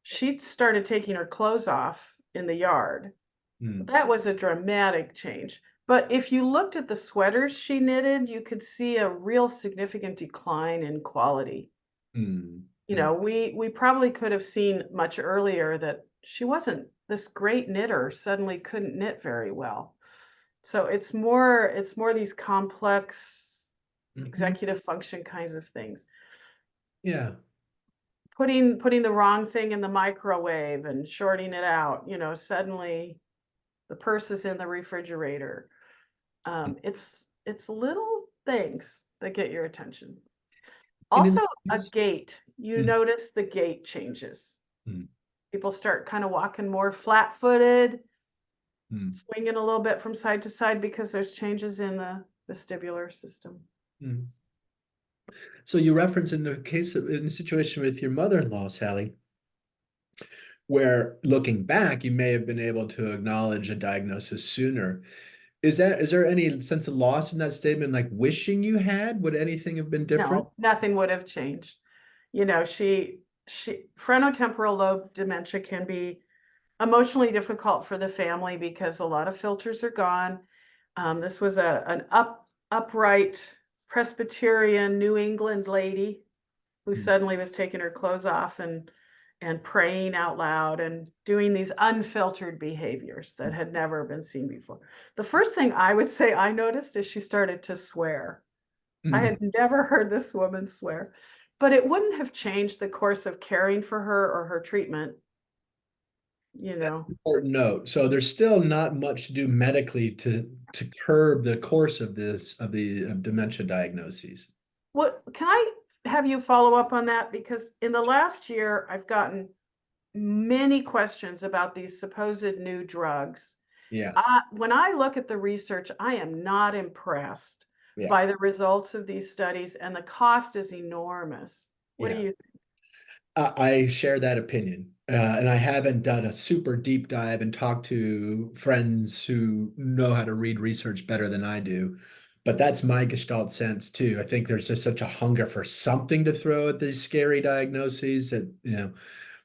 S2: she started taking her clothes off in the yard. That was a dramatic change. But if you looked at the sweaters she knitted, you could see a real significant decline in quality. We probably could have seen much earlier that she wasn't this great knitter, suddenly couldn't knit very well. So it's more these complex executive function kinds of things.
S1: Yeah.
S2: Putting the wrong thing in the microwave and shorting it out, suddenly the purse is in the refrigerator. It's little things that get your attention.
S1: And in
S2: Also, a gait. You notice the gait changes.
S1: Mm.
S2: People start kind of walking more flat-footed.
S1: Hmm.
S2: swinging a little bit from side to side because there's changes in the vestibular system.
S1: Hmm. So you reference in the situation with your mother-in-law, Sally, where looking back, you may have been able to acknowledge a diagnosis sooner. Is there any sense of loss in that statement, like wishing you had? Would anything have been different?
S2: No, nothing would have changed. You know, she frontotemporal lobe dementia can be emotionally difficult for the family because a lot of filters are gone. This was an upright Presbyterian New England lady who
S1: Hmm.
S2: suddenly was taking her clothes off and praying out loud and doing these unfiltered behaviors that had never been seen before. The first thing I would say I noticed is she started to swear. I
S1: Hmm.
S2: had never heard this woman swear, but it wouldn't have changed the course of caring for her or her treatment, you
S1: That's
S2: know.
S1: an important note. So there's still not much to do medically to curb the course of the dementia diagnoses.
S2: What can I have you follow up on that? Because in the last year, I've gotten many questions about these supposed new drugs.
S1: Yeah,
S2: When I look at the research, I am not impressed
S1: yeah,
S2: by the results of these studies, and the cost is enormous. What do
S1: yeah.
S2: you
S1: I share that opinion. And I haven't done a super deep dive and talked to friends who know how to read research better than I do. But that's my gestalt sense too. I think there's just such a hunger for something to throw at these scary diagnoses that,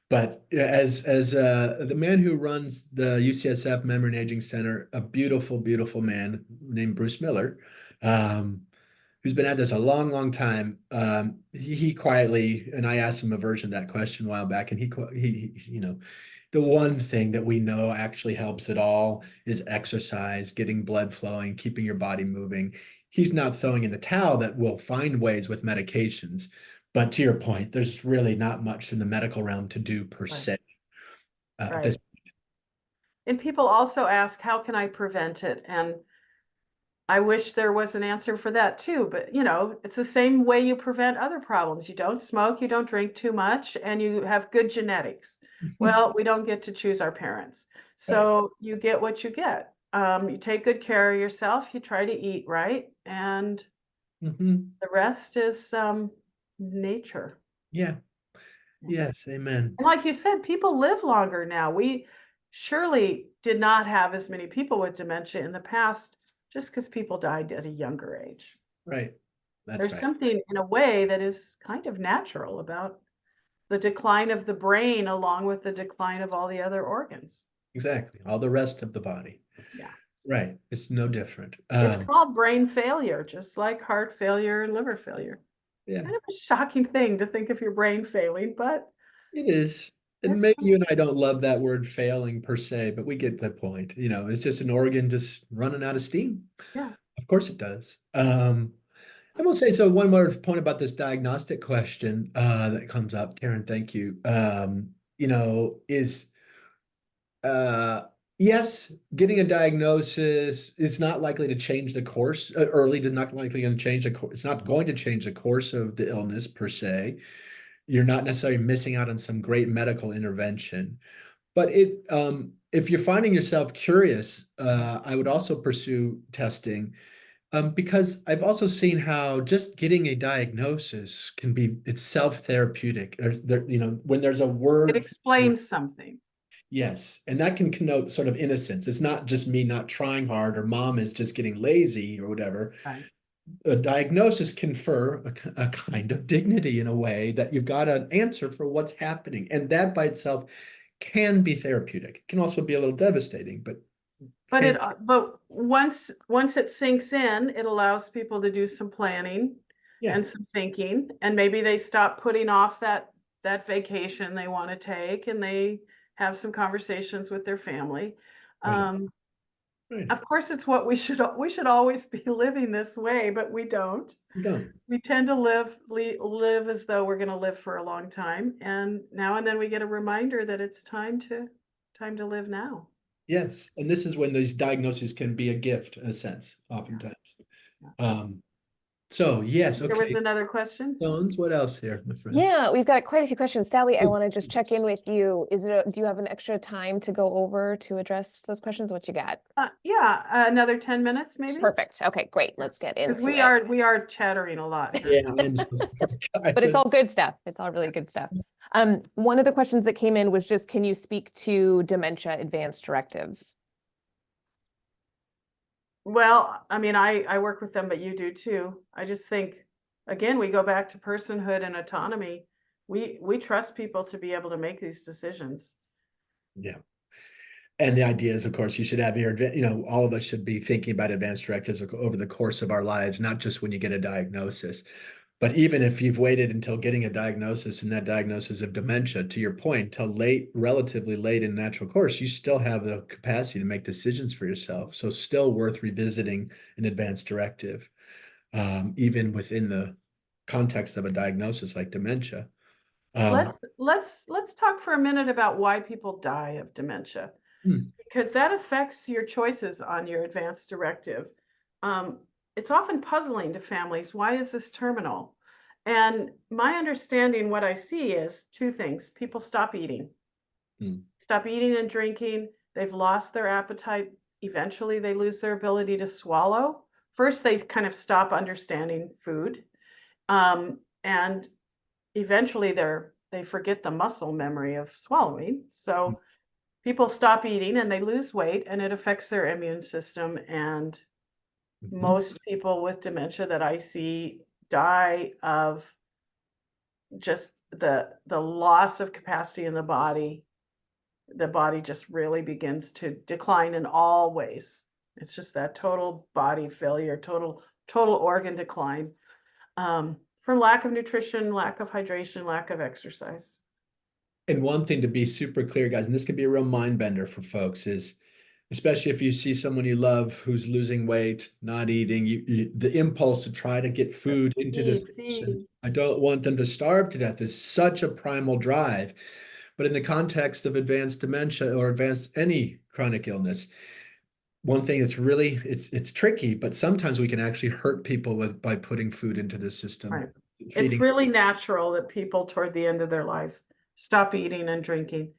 S1: but as the man who runs the UCSF Memory and Aging Center, a beautiful, beautiful man named Bruce Miller, um, who's been at this a long, long time. He quietly, and I asked him a version of that question a while back, and the one thing that we know actually helps at all is exercise, getting blood flowing, keeping your body moving. He's not throwing in the towel that we'll find ways with medications. But to your point, there's really not much in the medical realm to do per
S2: Right,
S1: se. At this,
S2: right. And people also ask, how can I prevent it? And I wish there was an answer for that too, but it's the same way you prevent other problems. You don't smoke, you don't drink too much, and you have good genetics. Well, we don't get to choose our parents.
S1: right.
S2: So you get what you get. You take good care of yourself, you try to eat right, and
S1: Hmm.
S2: the rest is nature.
S1: Yeah. Yes. Amen.
S2: And like you said, people live longer now. We surely did not have as many people with dementia in the past just because people died at a younger age.
S1: Right. That's
S2: There's
S1: right.
S2: something in a way that is kind of natural about the decline of the brain along with the decline of all the other organs.
S1: Exactly. All the rest of the body.
S2: Yeah.
S1: Right. It's no different.
S2: It's called brain failure, just like heart failure and liver failure. It's
S1: Yeah,
S2: kind of a shocking thing to think of your brain failing, but
S1: it is. And
S2: it's
S1: maybe you and I don't love that word failing per se, but we get the point. It's just an organ just running out of steam.
S2: yeah.
S1: Of course it does. I will say so. One more point about this diagnostic question that comes up, Karen. Thank you. Is uh, yes, getting a diagnosis is not likely to change the course. Early is not likely going to change the course. It's not going to change the course of the illness per se. You're not necessarily missing out on some great medical intervention. But if you're finding yourself curious, I would also pursue testing because I've also seen how just getting a diagnosis can be itself therapeutic. When there's a
S2: It
S1: word,
S2: explains something.
S1: yes, and that can connote sort of innocence. It's not just me not trying hard or mom is just getting lazy or whatever.
S2: Right.
S1: A diagnosis confer a kind of dignity in a way that you've got an answer for what's happening, and that by itself can be therapeutic. It can also be a little devastating, but can,
S2: But once it sinks in, it allows people to do some planning
S1: yeah,
S2: and some thinking, and maybe they stop putting off that vacation they want to take, and they have some conversations with their family.
S1: right,
S2: Um,
S1: right.
S2: of course, it's what we should always be living this way, but we don't.
S1: You don't.
S2: We tend to live as though we're going to live for a long time, and now and then we get a reminder that it's time to live now.
S1: Yes, and this is when these diagnoses can be a gift in a sense,
S2: Yeah,
S1: oftentimes.
S2: yeah.
S1: Um, So yes,
S2: There was
S1: okay.
S2: another question.
S1: Stones, what else here, my friend?
S3: Yeah, we've got quite a few questions. Sally, I
S1: Oh,
S3: want to just check in with you. Do you have an extra time to go over to address those questions? What you got?
S2: Yeah, another 10 minutes maybe?
S3: Perfect. Okay, great. Let's get
S2: Because
S3: into
S2: we are chattering a lot here.
S1: yeah, I'm so sorry,
S3: But
S1: guys.
S3: it's all good stuff. It's all really good stuff. One of the questions that came in was just, can you speak to dementia advanced directives?
S2: Well, I mean, I work with them, but you do too. I just think, again, we go back to personhood and autonomy. We trust people to be able to make these decisions.
S1: Yeah. And the idea is, of course, you should have your, all of us should be thinking about advanced directives over the course of our lives, not just when you get a diagnosis. But even if you've waited until getting a diagnosis and that diagnosis of dementia, to your point, till late, relatively late in natural course, you still have the capacity to make decisions for yourself. So still worth revisiting an advanced directive, even within the context of a diagnosis like dementia.
S2: Let's talk for a minute about why people die of dementia, because that affects your choices on your advanced directive. It's often puzzling to families. Why is this terminal? And my understanding, what I see is two things. People stop eating. Stop eating and drinking. They've lost their appetite. Eventually, they lose their ability to swallow. First, they kind of stop understanding food. And eventually they forget the muscle memory of swallowing. So people stop eating and they lose weight, and it affects their immune system. And most people with dementia that I see die of just the loss of capacity in the body. The body just really begins to decline in all ways. It's just that total body failure, total organ decline, from lack of nutrition, lack of hydration, lack of exercise.
S1: And one thing to be super clear, guys, and this could be a real mind bender for folks, is especially if you see someone you love who's losing weight, not eating, the impulse to try to get food into this person. I don't want them to starve to death is such a primal drive. But in the context of advanced dementia or advanced any chronic illness, one thing that's really it's tricky, but sometimes we can actually hurt people by putting food into the system.
S2: Right. It's
S1: Feeding.
S2: really natural that people toward the end of their life stop eating and drinking.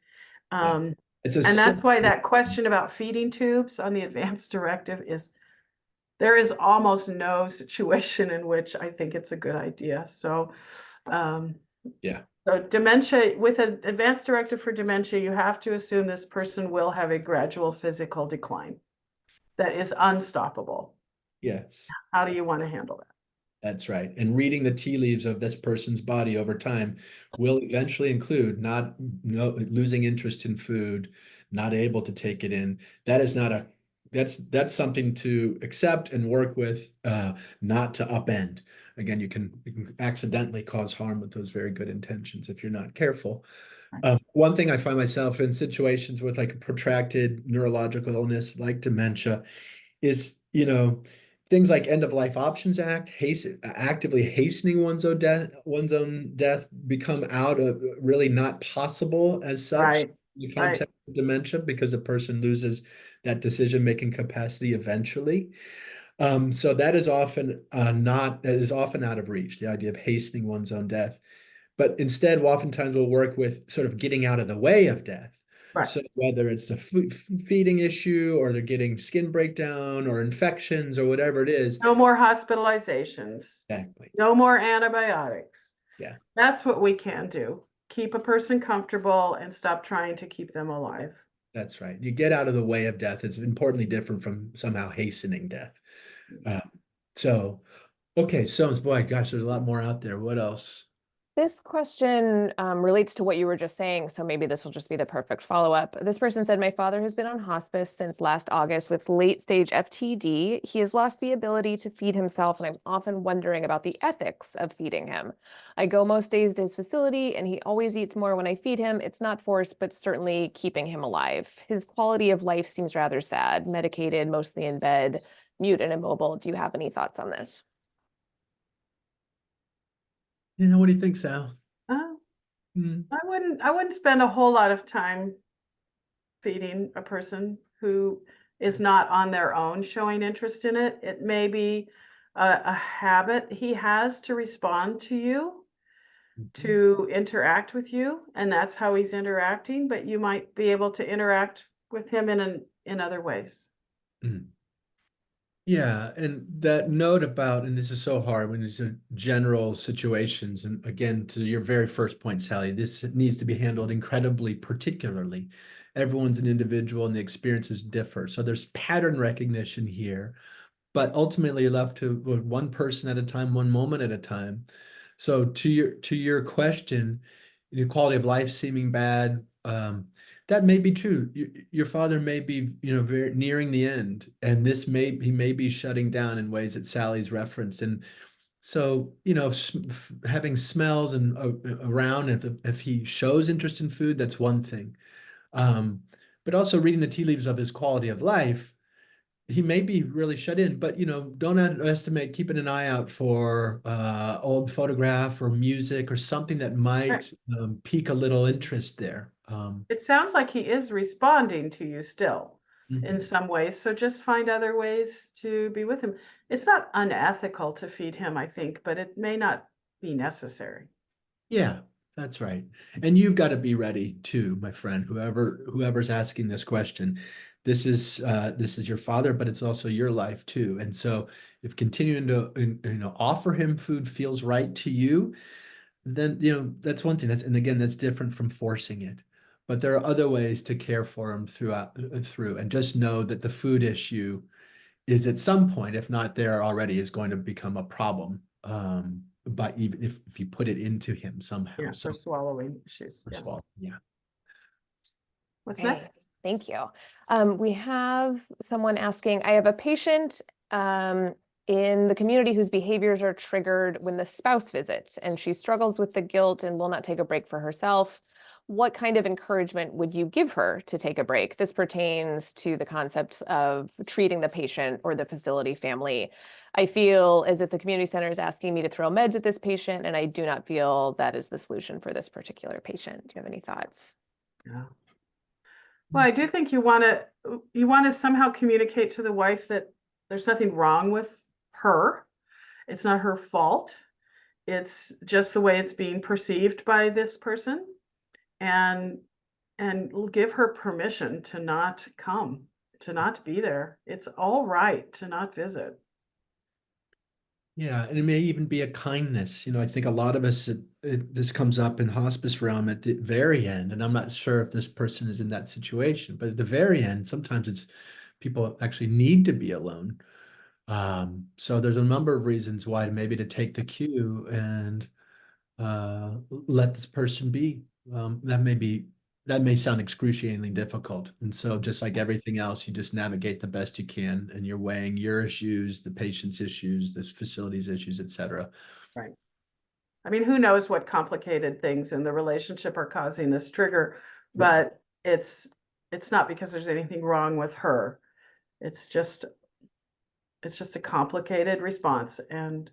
S1: Yeah.
S2: And that's why that question about feeding tubes on the advanced directive is, there is almost no situation in which I think it's a good idea. So,
S1: yeah.
S2: So dementia, with an advanced directive for dementia, you have to assume this person will have a gradual physical decline that is unstoppable.
S1: Yes.
S2: How do you want to handle that?
S1: That's right. And reading the tea leaves of this person's body over time will eventually include losing interest in food, not able to take it in. That is not that's something to accept and work with, not to upend. Again, you can accidentally cause harm with those very good intentions if you're not careful. One thing I find myself in situations with like a protracted neurological illness like dementia is, things like End of Life Options Act, actively hastening one's own death become out of really not possible as such in the context of dementia, because a person loses that decision-making capacity eventually. So that is often out of reach, the idea of hastening one's own death. But instead, oftentimes we'll work with sort of getting out of the way of death.
S2: Right.
S1: So whether it's the feeding issue, or they're getting skin breakdown or infections or whatever it is.
S2: No more hospitalizations.
S1: Exactly.
S2: No more antibiotics.
S1: Yeah.
S2: That's what we can do. Keep a person comfortable and stop trying to keep them alive.
S1: That's right. You get out of the way of death. It's importantly different from somehow hastening death. Okay, so boy, gosh, there's a lot more out there. What else?
S3: This question relates to what you were just saying, so maybe this will just be the perfect follow-up. This person said, my father has been on hospice since last August with late-stage FTD. He has lost the ability to feed himself, and I'm often wondering about the ethics of feeding him. I go most days to his facility, and he always eats more when I feed him. It's not forced, but certainly keeping him alive. His quality of life seems rather sad, medicated, mostly in bed, mute and immobile. Do you have any thoughts on this?
S1: What do you think, Sal?
S2: I wouldn't spend a whole lot of time feeding a person who is not on their own showing interest in it. It may be a habit he has to respond to you,
S1: Mhm.
S2: to interact with you, and that's how he's interacting, but you might be able to interact with him in other ways.
S1: Mm. Yeah, and that note about, and this is so hard when these are general situations, and again, to your very first point, Sally, this needs to be handled incredibly particularly. Everyone's an individual and the experiences differ. So there's pattern recognition here, but ultimately you're left to one person at a time, one moment at a time. So to your question, quality of life seeming bad, that may be true. Your father may be, very nearing the end, and he may be shutting down in ways that Sally's referenced. And so, having smells and around, if he shows interest in food, that's one thing. Um, but also reading the tea leaves of his quality of life, he may be really shut in, but don't underestimate keeping an eye out for old photograph or music or something that
S2: Right.
S1: might pique a little interest there.
S2: It sounds like he is responding to you still in
S1: Mhm.
S2: some ways, so just find other ways to be with him. It's not unethical to feed him, I think, but it may not be necessary.
S1: Yeah, that's right. And you've got to be ready too, my friend, whoever's asking this question. This is your father, but it's also your life too. And so if continuing to offer him food feels right to you, then that's one thing. And again, that's different from forcing it. But there are other ways to care for him through, and just know that the food issue is at some point, if not there already, is going to become a problem. But even if you put it into him somehow.
S2: Yeah,
S1: So
S2: for swallowing issues.
S1: first
S2: Yeah.
S1: of all, yeah.
S2: What's
S3: Okay,
S2: next?
S3: thank you. We have someone asking, I have a patient in the community whose behaviors are triggered when the spouse visits, and she struggles with the guilt and will not take a break for herself. What kind of encouragement would you give her to take a break? This pertains to the concept of treating the patient or the facility family. I feel as if the community center is asking me to throw meds at this patient, and I do not feel that is the solution for this particular patient. Do you have any thoughts?
S2: Yeah. Well, I do think you want to somehow communicate to the wife that there's nothing wrong with her. It's not her fault. It's just the way it's being perceived by this person, and give her permission to not come, to not be there. It's all right to not visit.
S1: Yeah, and it may even be a kindness. I think a lot of us, this comes up in hospice realm at the very end, and I'm not sure if this person is in that situation, but at the very end, sometimes it's people actually need to be alone. So there's a number of reasons why maybe to take the cue and let this person be. That may sound excruciatingly difficult. And so just like everything else, you just navigate the best you can, and you're weighing your issues, the patient's issues, the facility's issues, et cetera.
S2: Right. I mean, who knows what complicated things in the relationship are causing this trigger,
S1: Yeah.
S2: but it's not because there's anything wrong with her. It's just a complicated response, and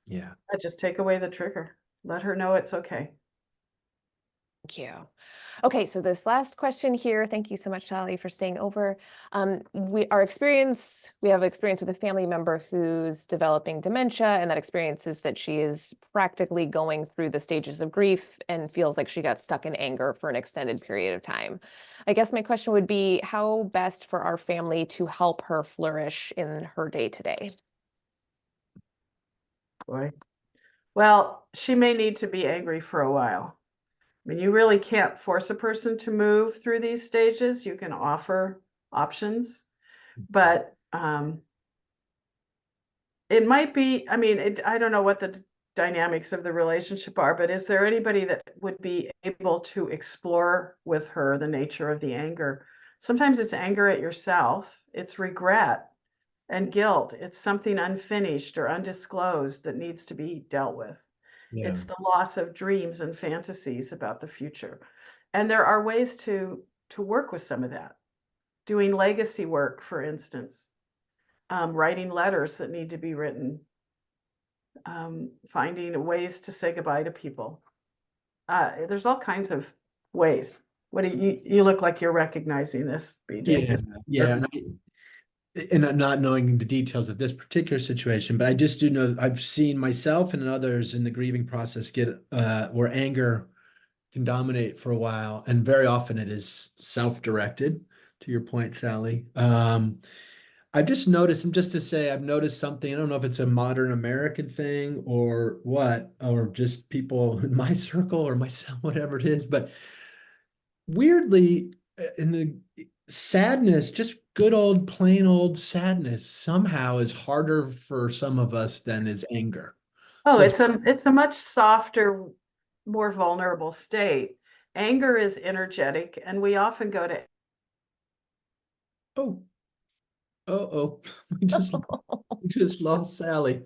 S1: Yeah.
S2: I just take away the trigger. Let her know it's okay.
S3: Thank you. Okay, so this last question here, thank you so much, Sally, for staying over. We have experience with a family member who's developing dementia, and that experience is that she is practically going through the stages of grief and feels like she got stuck in anger for an extended period of time. I guess my question would be, how best for our family to help her flourish in her day-to-day?
S2: Boy. Well, she may need to be angry for a while. I mean, you really can't force a person to move through these stages. You can offer options, but it might be, I mean, I don't know what the dynamics of the relationship are, but is there anybody that would be able to explore with her the nature of the anger? Sometimes it's anger at yourself, it's regret and guilt. It's something unfinished or undisclosed that needs to be dealt with.
S1: Yeah.
S2: It's the loss of dreams and fantasies about the future. And there are ways to work with some of that. Doing legacy work, for instance, writing letters that need to be written, finding ways to say goodbye to people. There's all kinds of ways. What do you look like you're recognizing this, BJ?
S1: Yeah.
S2: Just
S1: Yeah. And and not knowing the details of this particular situation, but I just do know I've seen myself and others in the grieving process get where anger can dominate for a while, and very often it is self-directed, to your point, Sally. I've just noticed, and just to say, I've noticed something. I don't know if it's a modern American thing or what, or just people in my circle or myself, whatever it is, but weirdly, in the sadness, just good old plain old sadness somehow is harder for some of us than is anger.
S2: Oh,
S1: So
S2: it's a much softer, more vulnerable state. Anger is energetic, and we often go to
S1: oh, oh, we just lost Sally.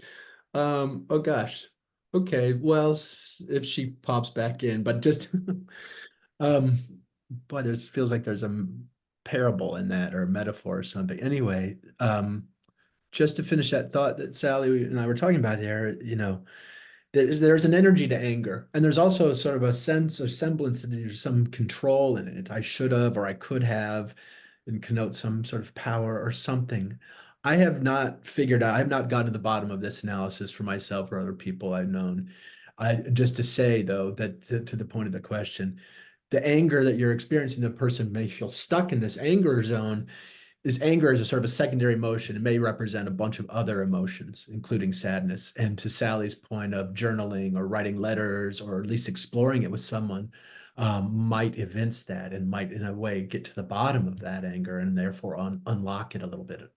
S1: Oh gosh. Okay, well, if she pops back in, but just um boy, there's feels like there's a parable in that or a metaphor or something. Anyway, just to finish that thought that Sally and I were talking about there, there's an energy to anger, and there's also sort of a sense or semblance that there's some control in it. I should have or I could have, and connote some sort of power or something. I have not figured out, I have not gotten to the bottom of this analysis for myself or other people I've known. I just to say though that to the point of the question, the anger that you're experiencing, the person may feel stuck in this anger zone. This anger is a sort of a secondary emotion. It may represent a bunch of other emotions, including sadness. And to Sally's point of journaling or writing letters, or at least exploring it with someone, might evince that and might, in a way, get to the bottom of that anger and therefore unlock it a little bit.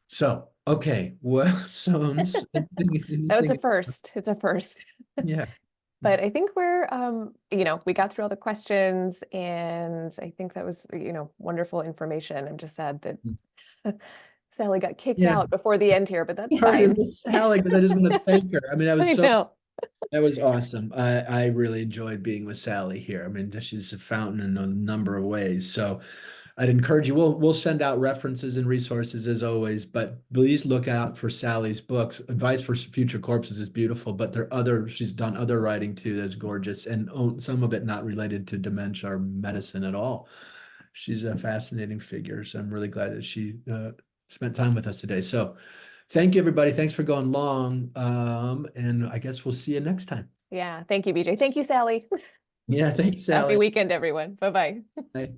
S1: So, okay, well, Sones,
S3: No, it's a
S1: anything,
S3: first. It's a first.
S1: yeah.
S3: But I think we're, we got through all the questions, and I think that was, wonderful information. I'm just sad that Sally got kicked
S1: Yeah.
S3: out before the end here, but that's
S1: Sorry to
S3: fine.
S1: miss Sally, because I just want to thank her. I mean, I was
S3: I
S1: so
S3: know.
S1: That was awesome. I really enjoyed being with Sally here. I mean, she's a fountain in a number of ways. So I'd encourage you. We'll send out references and resources as always, but please look out for Sally's books. Advice for Future Corpses is beautiful, but she's done other writing too that's gorgeous, and some of it not related to dementia or medicine at all. She's a fascinating figure. So I'm really glad that she spent time with us today. So thank you, everybody. Thanks for going long. And I guess we'll see you next time.
S3: Yeah. Thank you, BJ. Thank you, Sally.
S1: Yeah, thanks,
S3: Happy
S1: Sally.
S3: weekend, everyone. Bye-bye.
S1: Bye.